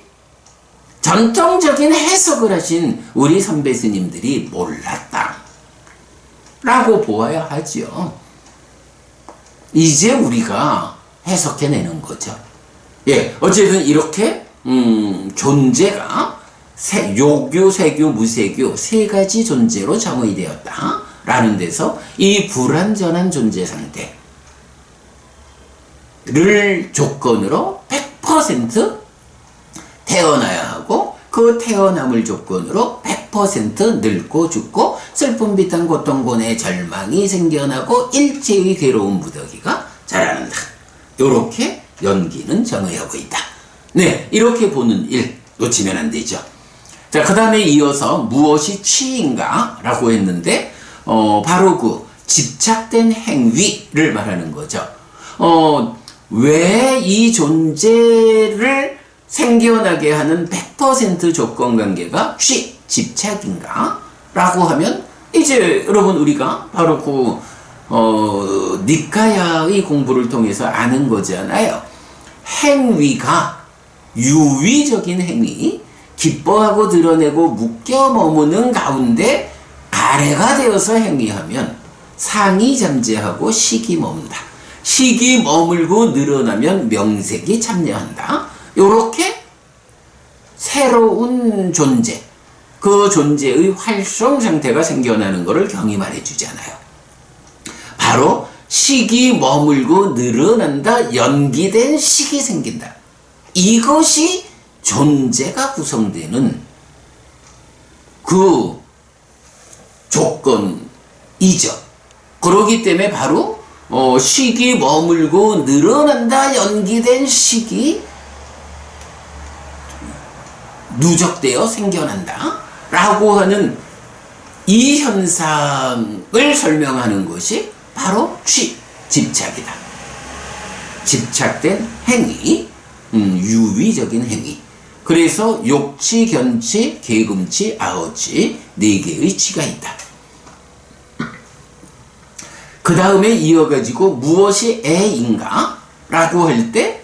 전통적인 해석을 하신 우리 선배 스님들이 몰랐다 라고 보아야 하죠. 이제 우리가 해석해내는 거죠. 어쨌든 이렇게 존재가 요교, 세교, 무세교 세 가지 존재로 정의되었다 라는 데서 이 불완전한 존재 상태를 조건으로 100% 태어나야 하고, 그 태어남을 조건으로 100% 늙고 죽고 슬픔 비탄 고통 고뇌 절망이 생겨나고 일체의 괴로운 무더기가 자라는다. 요렇게 연기는 정의하고 있다. 네, 이렇게 보는 일 놓치면 안 되죠. 자, 그 다음에 이어서 무엇이 치인가 라고 했는데 바로 그 집착된 행위를 말하는 거죠. 왜 이 존재를 생겨나게 하는 100% 조건관계가 취, 집착인가? 라고 하면 이제 여러분 우리가 바로 니카야의 공부를 통해서 아는 거잖아요. 행위가 유의적인 행위, 기뻐하고 드러내고 묶여 머무는 가운데 가래가 되어서 행위하면 상이 잠재하고 식이 머문다. 식이 머물고 늘어나면 명색이 참여한다. 요렇게 새로운 존재, 그 존재의 활성 상태가 생겨나는 것을 경이 말해주잖아요. 바로 식이 머물고 늘어난다, 연기된 식이 생긴다. 이것이 존재가 구성되는 그 조건이죠. 그러기 때문에 바로 식이 머물고 늘어난다, 연기된 식이 누적되어 생겨난다 라고 하는 이 현상을 설명하는 것이 바로 집착이다. 집착된 행위, 유의적인 행위. 그래서 욕치, 견치, 계금치, 아어치 네 개의 치가 있다. 그 다음에 이어가지고 무엇이 애인가? 라고 할 때,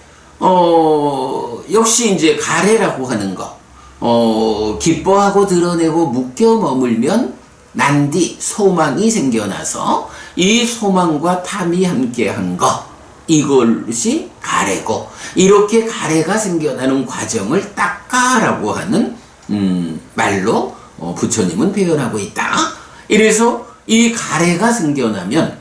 역시 이제 가래라고 하는 거. 기뻐하고 드러내고 묶여 머물면 난디, 소망이 생겨나서 이 소망과 탐이 함께한 거. 이것이 가래고, 이렇게 가래가 생겨나는 과정을 닦아라고 하는, 말로 부처님은 표현하고 있다. 이래서 이 가래가 생겨나면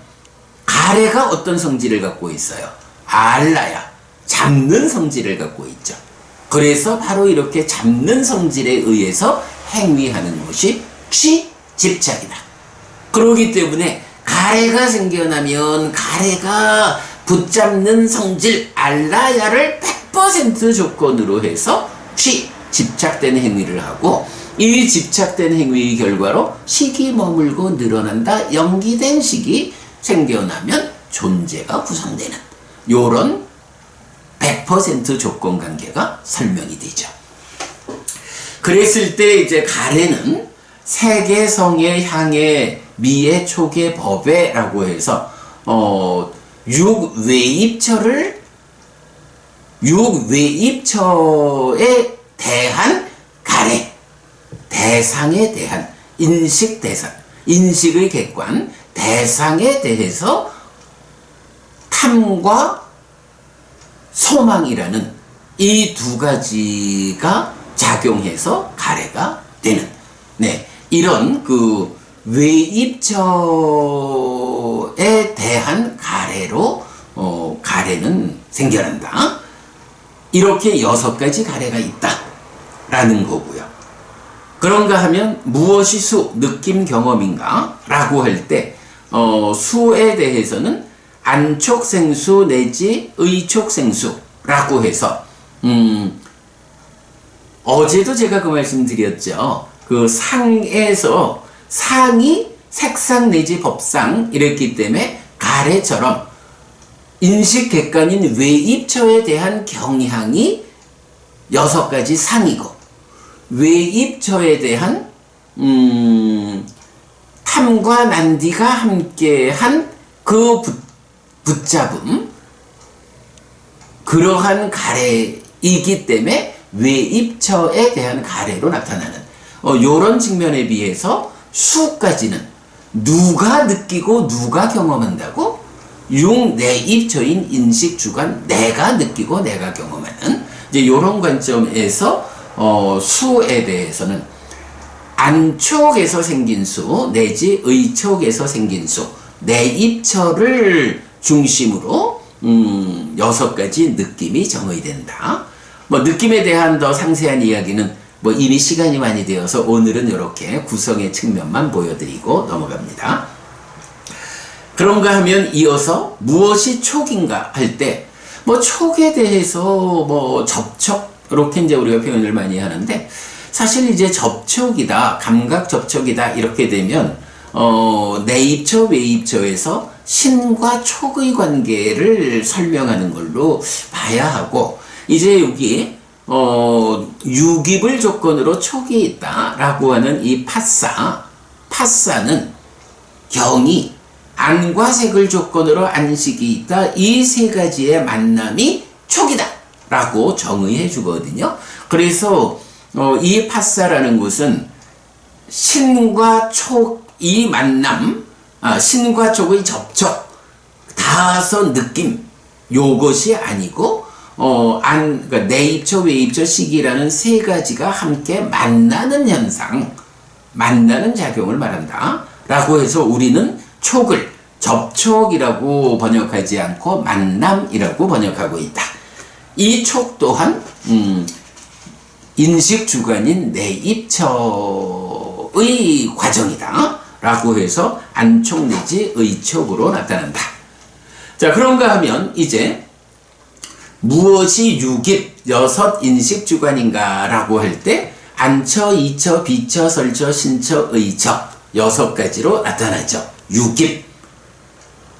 가래가 어떤 성질을 갖고 있어요? 알라야, 잡는 성질을 갖고 있죠. 그래서 바로 이렇게 잡는 성질에 의해서 행위하는 것이 집착이다. 그렇기 때문에 가래가 생겨나면 가래가 붙잡는 성질 알라야를 100% 조건으로 해서 집착된 행위를 하고, 이 집착된 행위의 결과로 식이 머물고 늘어난다, 연기된 식이 생겨나면 존재가 구성되는 요런 100% 조건관계가 설명이 되죠. 그랬을 때 이제 가래는 세계, 성의, 향의, 미의, 촉의, 법에라고 해서 육외입처에 대한 가래, 대상에 대한 인식 대상, 인식의 객관, 대상에 대해서 탐과 소망이라는 이 두 가지가 작용해서 가래가 되는, 이런 그 외입처에 대한 가래로 가래는 생겨난다. 이렇게 6가지 가래가 있다라는 거고요. 그런가 하면 무엇이 수, 느낌, 경험인가? 라고 할 때 수에 대해서는 안촉생수 내지 의촉생수라고 해서 어제도 제가 그 말씀 드렸죠. 그 상에서 상이 색상 내지 법상 이랬기 때문에 가래처럼 인식 객관인 외입처에 대한 경향이 6가지 상이고, 외입처에 대한 탐과 난디가 함께한 그 붙잡음, 그러한 가래이기 때문에 외입처에 대한 가래로 나타나는 요런 측면에 비해서 수까지는 누가 느끼고 누가 경험한다고? 육내입처인 인식주관, 내가 느끼고 내가 경험하는 이제 요런 관점에서 수에 대해서는 안촉에서 생긴 수 내지 의촉에서 생긴 수, 내입처를 중심으로 6가지 느낌이 정의된다. 뭐 느낌에 대한 더 상세한 이야기는 뭐 이미 시간이 많이 되어서 오늘은 이렇게 구성의 측면만 보여드리고 넘어갑니다. 그런가 하면 이어서 무엇이 촉인가 할 때, 뭐 촉에 대해서 뭐 접촉, 이렇게 이제 우리가 표현을 많이 하는데, 사실 이제 접촉이다, 감각 접촉이다 이렇게 되면 내입처, 외입처에서 신과 촉의 관계를 설명하는 걸로 봐야 하고, 이제 여기 유깁을 조건으로 촉이 있다라고 하는 이 파사는 경이, 안과 색을 조건으로 안식이 있다. 이 세 가지의 만남이 촉이다 라고 정의해 주거든요. 그래서 이 파사라는 것은 신과 촉이 만남, 신과 촉의 접촉, 닿아서 느낌, 요것이 아니고 그러니까 내입처, 외입처, 식이라는 세 가지가 함께 만나는 현상, 만나는 작용을 말한다 라고 해서 우리는 촉을 접촉이라고 번역하지 않고 만남이라고 번역하고 있다. 이 촉 또한 인식주관인 내입처의 과정이다 라고 해서 안촉 내지 의촉으로 나타난다. 자, 그런가 하면 이제 무엇이 유깁 여섯 인식주관인가 라고 할 때 안처, 이처, 비처, 설처, 신처, 의처 여섯 가지로 나타나죠. 유깁.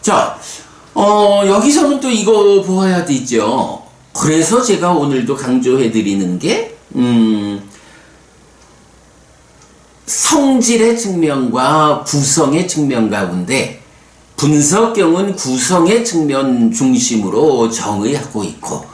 자, 여기서는 또 이거 보아야 되죠. 그래서 제가 오늘도 강조해 드리는 게 성질의 측면과 구성의 측면 가운데 분석경은 구성의 측면 중심으로 정의하고 있고,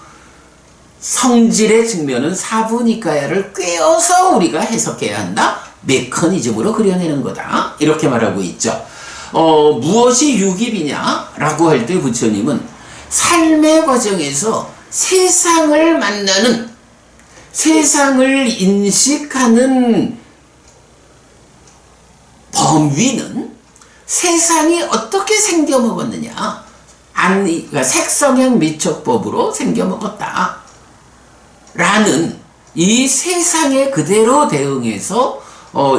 성질의 측면은 사부니까야를 꿰어서 우리가 해석해야 한다. 메커니즘으로 그려내는 거다. 이렇게 말하고 있죠. 무엇이 유깁이냐 라고 할 때 부처님은 삶의 과정에서 세상을 만나는, 세상을 인식하는 범위는 세상이 어떻게 생겨먹었느냐, 그러니까 색성형 미촉법으로 생겨먹었다 라는 이 세상에 그대로 대응해서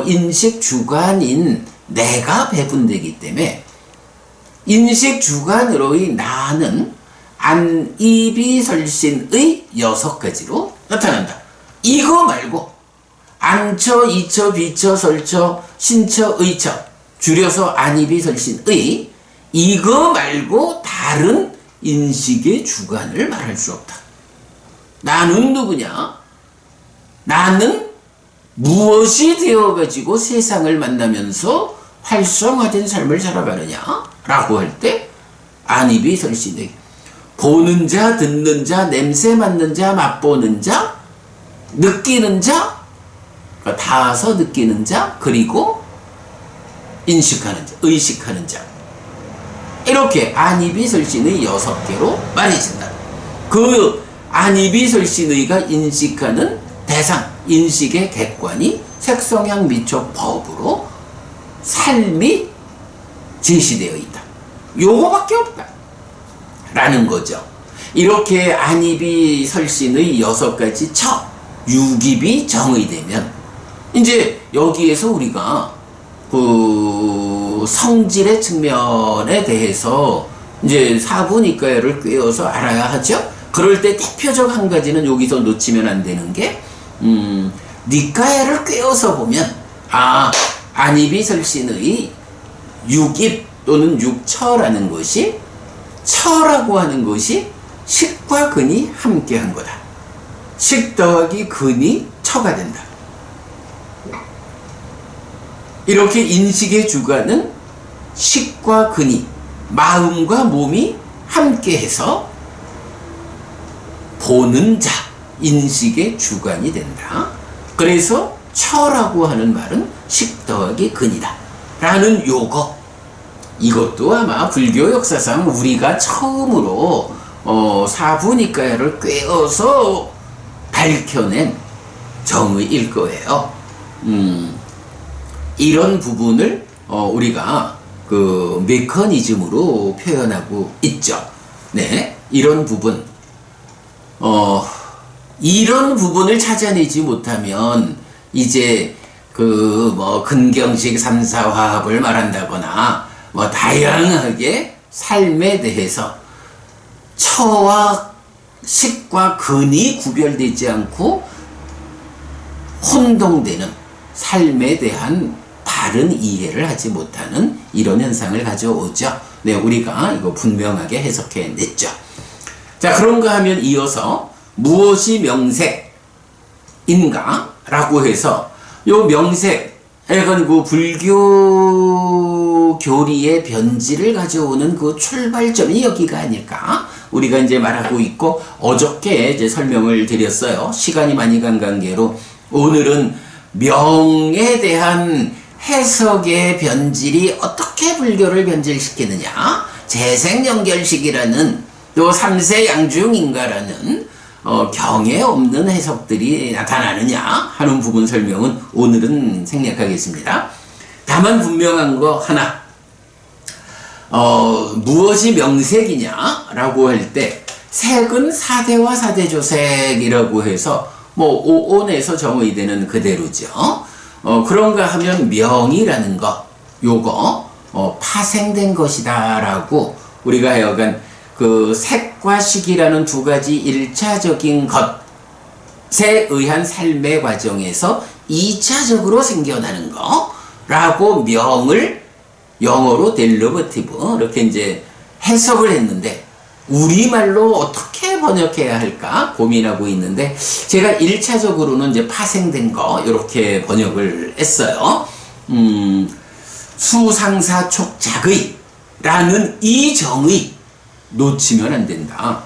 인식주관인 내가 배분되기 때문에 인식주관으로의 나는 안이비설신의 여섯 가지로 나타난다. 이거 말고 안처, 이처, 비처, 설처, 신처, 의처, 줄여서 안이비설신의, 이거 말고 다른 인식의 주관을 말할 수 없다. 나는 누구냐? 나는 무엇이 되어가지고 세상을 만나면서 활성화된 삶을 살아가느냐 라고 할 때 안이비설신의, 보는 자, 듣는 자, 냄새 맡는 자, 맛보는 자, 느끼는 자, 그러니까 닿아서 느끼는 자, 그리고 인식하는 자, 의식하는 자, 이렇게 안이비설신의 6개로 말해진다. 그 안이비설신의가 인식하는 대상, 인식의 객관이 색성향 미촉 법으로 삶이 제시되어 있다. 요거밖에 없다 라는 거죠. 이렇게 안이비설신의 6가지 척, 유깁이 정의되면 이제 여기에서 우리가 그 성질의 측면에 대해서 이제 사부니까야를 꿰어서 알아야 하죠. 그럴 때 대표적 한 가지는 여기서 놓치면 안 되는 게 니까야를 꿰어서 보면 안이비설신의 육입 또는 육처라는 것이, 처라고 하는 것이 식과 근이 함께한 거다. 식 더하기 근이 처가 된다. 이렇게 인식의 주관은 식과 근이, 마음과 몸이 함께해서 보는 자, 인식의 주관이 된다. 그래서 처라고 하는 말은 식 더하기 근이다 라는 요거, 이것도 아마 불교 역사상 우리가 처음으로 사부니까야를 꿰어서 밝혀낸 정의일 거예요. 이런 부분을 우리가 그 메커니즘으로 표현하고 있죠. 네, 이런 부분, 이런 부분을 찾아내지 못하면 이제 그 뭐 근경식 삼사화합을 말한다거나 뭐 다양하게 삶에 대해서 처와 식과 근이 구별되지 않고 혼동되는 삶에 대한 바른 이해를 하지 못하는 이런 현상을 가져오죠. 네, 우리가 이거 분명하게 해석해 냈죠. 자, 그런가 하면 이어서 무엇이 명색인가? 라고 해서 요 명색, 약간 그 불교 교리의 변질을 가져오는 그 출발점이 여기가 아닐까? 우리가 이제 말하고 있고, 어저께 이제 설명을 드렸어요. 시간이 많이 간 관계로 오늘은 명에 대한 해석의 변질이 어떻게 불교를 변질시키느냐, 재생연결식이라는 또 삼세양중인가라는 경에 없는 해석들이 나타나느냐 하는 부분 설명은 오늘은 생략하겠습니다. 다만 분명한 거 하나, 무엇이 명색이냐라고 할 때 색은 사대와 사대조색이라고 해서 뭐 오온에서 정의되는 그대로죠. 그런가 하면 명이라는 거, 요거 파생된 것이다라고 우리가 하여간 그 색과 식이라는 두 가지 1차적인 것에 의한 삶의 과정에서 2차적으로 생겨나는 거라고 명을 영어로 데리버티브 이렇게 이제 해석을 했는데, 우리말로 어떻게 번역해야 할까 고민하고 있는데, 제가 1차적으로는 이제 파생된 거 이렇게 번역을 했어요. 수상사촉작의 라는 이 정의 놓치면 안 된다.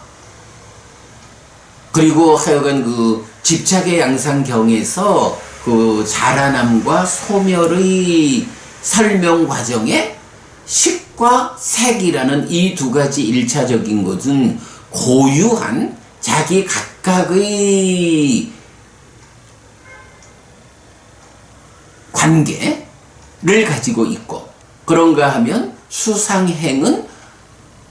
그리고 하여간 그 집착의 양상경에서 그 자라남과 소멸의 설명 과정에 식과 색이라는 이 두 가지 1차적인 것은 고유한 자기 각각의 관계를 가지고 있고, 그런가 하면 수상행은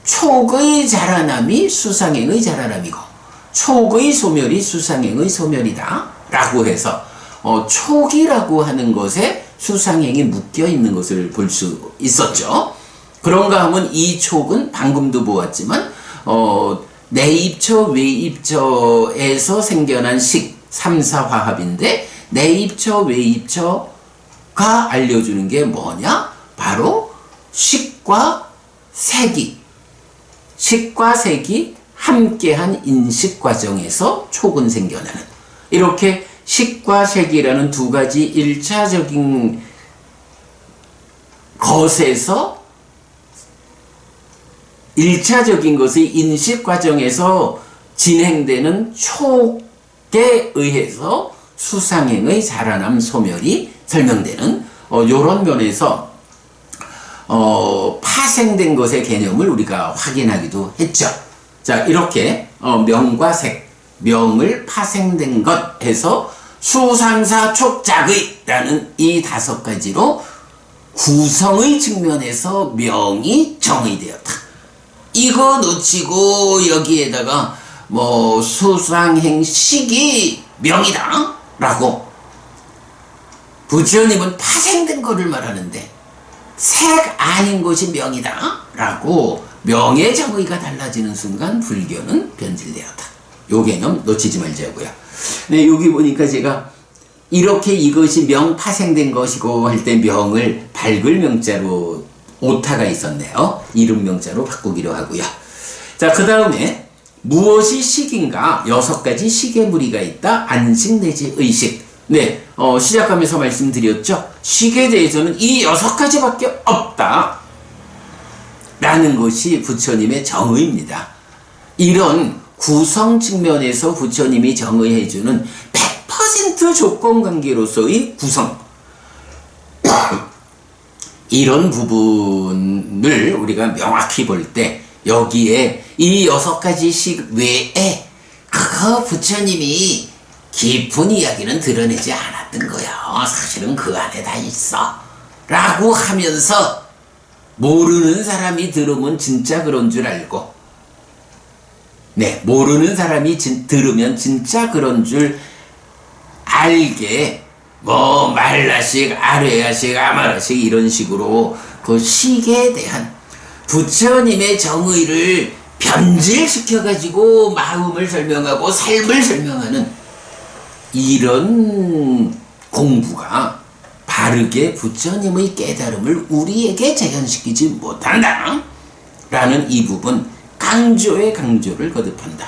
촉의 자라남이 수상행의 자라남이고 촉의 소멸이 수상행의 소멸이다 라고 해서 촉이라고 하는 것에 수상행이 묶여 있는 것을 볼 수 있었죠. 그런가 하면 이 촉은 방금도 보았지만 내입처 외입처에서 생겨난 식 3사화합인데, 내입처 외입처가 알려주는 게 뭐냐? 바로 식과 색이 함께한 인식 과정에서 촉은 생겨나는, 이렇게 식과 색이라는 두 가지 1차적인 것에서 1차적인 것의 인식 과정에서 진행되는 촉에 의해서 수상행의 자라남 소멸이 설명되는 요런 면에서 파생된 것의 개념을 우리가 확인하기도 했죠. 자, 이렇게 명과 색, 명을 파생된 것 해서 수상사촉작의라는 이 5가지로 구성의 측면에서 명이 정의되었다. 이거 놓치고 여기에다가 뭐 수상행식이 명이다 라고 부처님은 파생된 거를 말하는데, 색 아닌 것이 명이다 라고 명의 정의가 달라지는 순간 불교는 변질되었다. 요 개념 놓치지 말자고요. 네, 여기 보니까 제가 이렇게 이것이 명 파생된 것이고 할 때 명을 밝을 명자로 오타가 있었네요. 이름 명자로 바꾸기로 하고요. 자, 그 다음에 무엇이 식인가? 6가지 식의 무리가 있다. 안식 내지 의식. 네, 시작하면서 말씀드렸죠. 식에 대해서는 이 6가지밖에 없다 라는 것이 부처님의 정의입니다. 이런 구성 측면에서 부처님이 정의해주는 100% 조건관계로서의 구성, 이런 부분을 우리가 명확히 볼 때 여기에 이 6가지 식 외에 그거 부처님이 깊은 이야기는 드러내지 않았던 거야. 사실은 그 안에 다 있어 라고 하면서 모르는 사람이 들으면 진짜 그런 줄 알고, 네, 모르는 사람이 들으면 진짜 그런 줄 알게 뭐 말라식, 아뢰야식, 아마라식 이런 식으로 그 식에 대한 부처님의 정의를 변질시켜가지고 마음을 설명하고 삶을 설명하는 이런 공부가 바르게 부처님의 깨달음을 우리에게 재현시키지 못한다 라는 이 부분 강조에 강조를 거듭한다.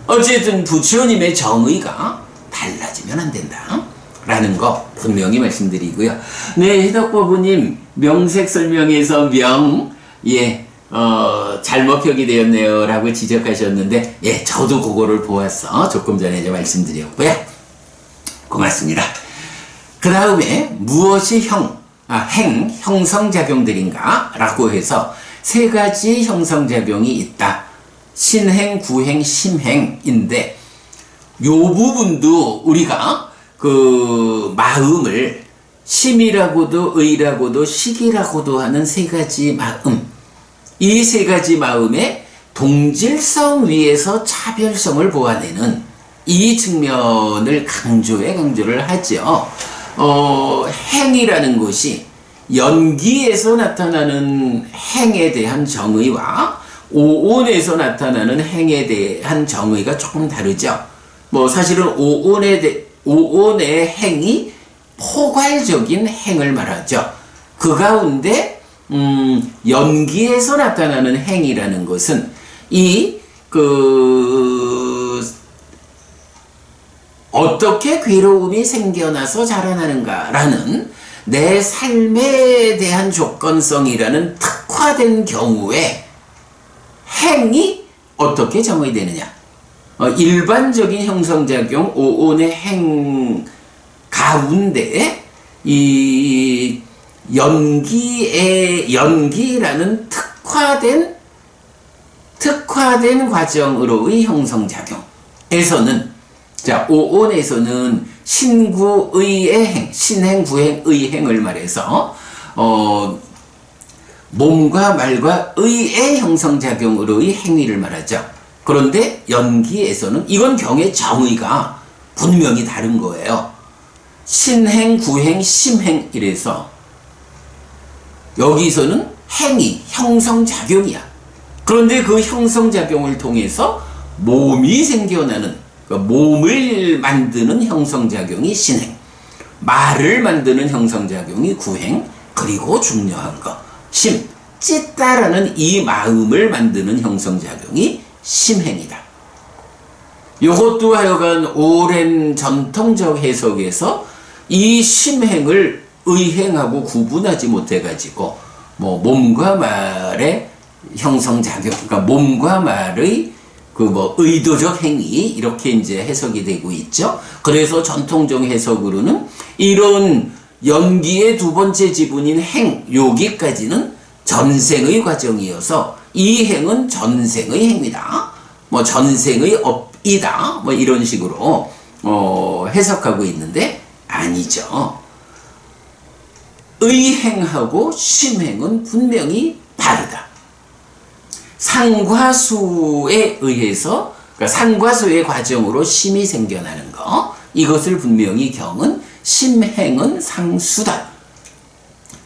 어쨌든 부처님의 정의가 달라지면 안 된다 라는 거 분명히 말씀드리고요. 네, 해덕법부님 명색 설명에서 잘못 표기 되었네요 라고 지적하셨는데, 예, 저도 그거를 보았어. 조금 전에 이제 말씀드렸고요. 고맙습니다. 그 다음에 무엇이 형성작용들인가 라고 해서 세 가지 형성작용이 있다. 신행, 구행, 심행인데, 요 부분도 우리가 그 마음을 심이라고도 의라고도 식이라고도 하는 세 가지 마음, 이 세 가지 마음의 동질성 위에서 차별성을 보아내는 이 측면을 강조를 하죠. 행이라는 것이 연기에서 나타나는 행에 대한 정의와 오온에서 나타나는 행에 대한 정의가 조금 다르죠. 뭐 사실은 오온의 행이 포괄적인 행을 말하죠. 그 가운데 연기에서 나타나는 행이라는 것은 어떻게 괴로움이 생겨나서 자라나는가라는 내 삶에 대한 조건성이라는 특화된 경우에 행이 어떻게 정의되느냐. 일반적인 형성작용 오온의 행 가운데 이 연기라는 특화된 과정으로의 형성작용에서는, 자, 오온에서는 신구의의 행, 신행, 구행, 의행을 말해서 몸과 말과 의의 형성작용으로의 행위를 말하죠. 그런데 연기에서는 이건 경의 정의가 분명히 다른 거예요. 신행, 구행, 심행 이래서 여기서는 행위, 형성작용이야. 그런데 그 형성작용을 통해서 몸이 생겨나는, 그러니까 몸을 만드는 형성작용이 신행, 말을 만드는 형성작용이 구행, 그리고 중요한 거 심, 찢다라는 이 마음을 만드는 형성작용이 심행이다. 이것도 하여간 오랜 전통적 해석에서 이 심행을 의행하고 구분하지 못해가지고 뭐 몸과 말의 형성작용, 그러니까 몸과 말의 의도적 행위, 이렇게 이제 해석이 되고 있죠. 그래서 전통적 해석으로는 이런 연기의 두 번째 지분인 행, 여기까지는 전생의 과정이어서 이 행은 전생의 행위다. 뭐 전생의 업이다. 뭐 이런 식으로 해석하고 있는데 아니죠. 의행하고 심행은 분명히 다르다. 상과수에 의해서, 그러니까 상과수의 과정으로 심이 생겨나는 거, 이것을 분명히 경은 심행은 상수다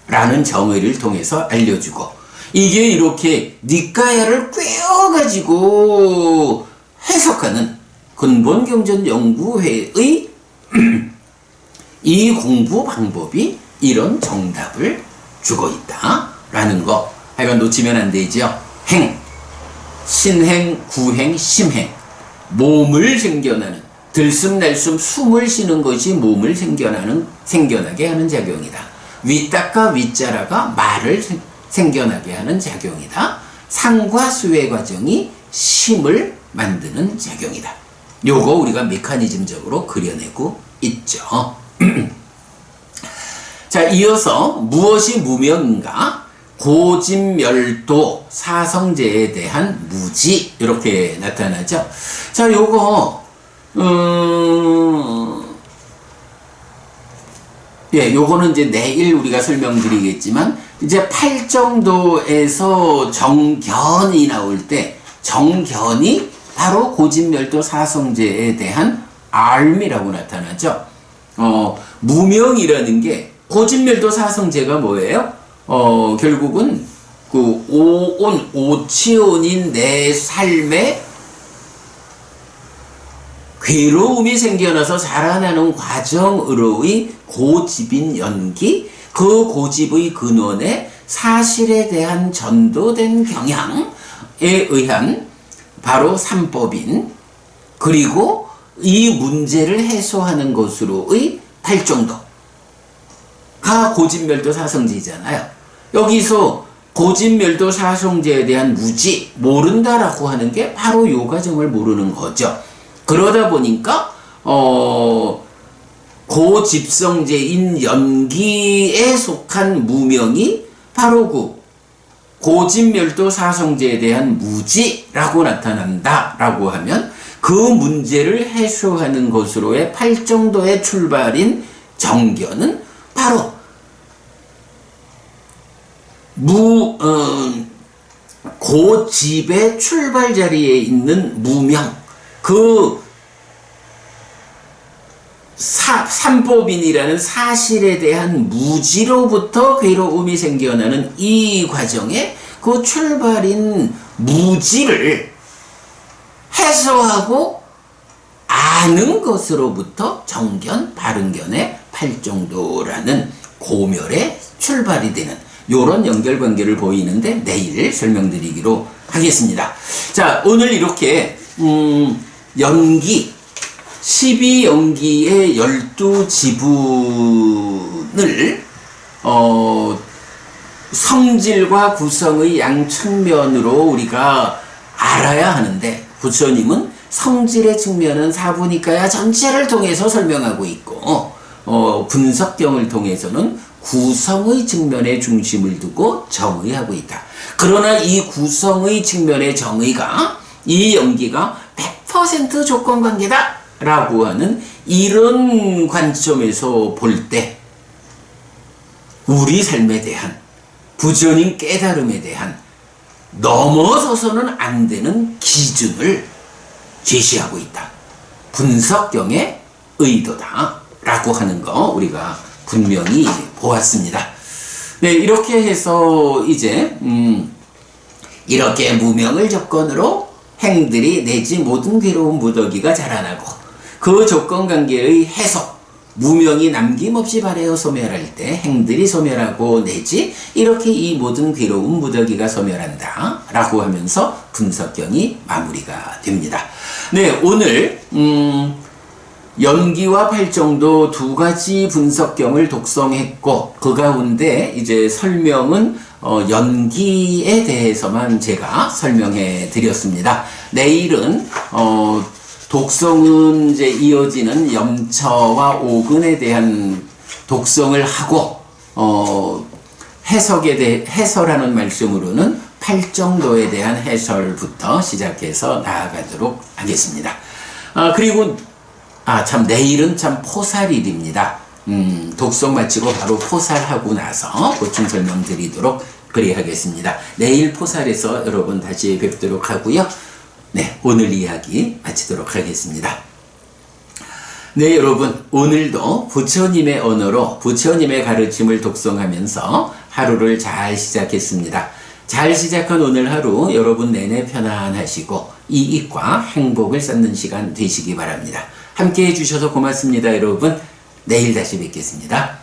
라는 정의를 통해서 알려주고, 이게 이렇게 니까야를 꿰어가지고 해석하는 근본경전연구회의 이 공부 방법이 이런 정답을 주고 있다 라는 거 하여간 놓치면 안 되죠. 행, 신행, 구행, 심행, 몸을 생겨나는, 들숨날숨 숨을 쉬는 것이 몸을 생겨나게 하는 작용이다. 위딱과 위자라가 말을 생겨나게 하는 작용이다. 상과 수의 과정이 심을 만드는 작용이다. 요거 우리가 메커니즘적으로 그려내고 있죠. 자, 이어서 무엇이 무명인가? 고진멸도 사성제에 대한 무지, 이렇게 나타나죠. 자, 요거 요거는 이제 내일 우리가 설명드리겠지만, 이제 8정도에서 정견이 나올 때, 정견이 바로 고진멸도 사성제에 대한 알미라고 나타나죠. 무명이라는 게, 고진멸도 사성제가 뭐예요? 결국은 그 오치온인 내 삶에 괴로움이 생겨나서 자라나는 과정으로의 고집인 연기, 그 고집의 근원에 사실에 대한 전도된 경향에 의한 바로 삼법인, 그리고 이 문제를 해소하는 것으로의 팔정도가 고집멸도 사성제잖아요. 여기서 고집멸도 사성제에 대한 무지, 모른다라고 하는 게 바로 요 과정을 모르는 거죠. 그러다 보니까 고집성제인 연기에 속한 무명이 바로 그 고집멸도 사성제에 대한 무지라고 나타난다라고 하면, 그 문제를 해소하는 것으로의 팔정도의 출발인 정견은 바로 고집의 출발 자리에 있는 무명, 그 삼법인이라는 사실에 대한 무지로부터 괴로움이 생겨나는 이 과정에 그 출발인 무지를 해소하고 아는 것으로부터 정견, 바른견의 팔정도라는 고멸의 출발이 되는 요런 연결관계를 보이는데 내일 설명드리기로 하겠습니다. 자, 오늘 이렇게 연기 12연기의 12지분을 성질과 구성의 양 측면으로 우리가 알아야 하는데, 부처님은 성질의 측면은 사부니까야 전체를 통해서 설명하고 있고, 분석경을 통해서는 구성의 측면에 중심을 두고 정의하고 있다. 그러나 이 구성의 측면의 정의가, 이 연기가 100% 조건관계다 라고 하는 이런 관점에서 볼 때 우리 삶에 대한, 부처님 깨달음에 대한 넘어서서는 안 되는 기준을 제시하고 있다. 분석경의 의도다 라고 하는 거 우리가 분명히 보았습니다. 네, 이렇게 해서 이제 이렇게 무명을 조건으로 행들이 내지 모든 괴로운 무더기가 자라나고, 그 조건관계의 해석, 무명이 남김없이 발해어 소멸할 때 행들이 소멸하고 내지 이렇게 이 모든 괴로운 무더기가 소멸한다 라고 하면서 분석경이 마무리가 됩니다. 네, 오늘 연기와 팔정도 두 가지 분석경을 독송했고, 그 가운데 이제 설명은 연기에 대해서만 제가 설명해 드렸습니다. 내일은 독송은 이제 이어지는 염처와 오근에 대한 독송을 하고, 해설하는 말씀으로는 팔정도에 대한 해설부터 시작해서 나아가도록 하겠습니다. 그리고 내일은 참 포살일입니다. 독송 마치고 바로 포살하고 나서 보충 설명 드리도록 그리하겠습니다. 내일 포살에서 여러분 다시 뵙도록 하고요. 네, 오늘 이야기 마치도록 하겠습니다. 네, 여러분, 오늘도 부처님의 언어로 부처님의 가르침을 독송하면서 하루를 잘 시작했습니다. 잘 시작한 오늘 하루 여러분 내내 편안하시고 이익과 행복을 쌓는 시간 되시기 바랍니다. 함께 해주셔서 고맙습니다. 여러분, 내일 다시 뵙겠습니다.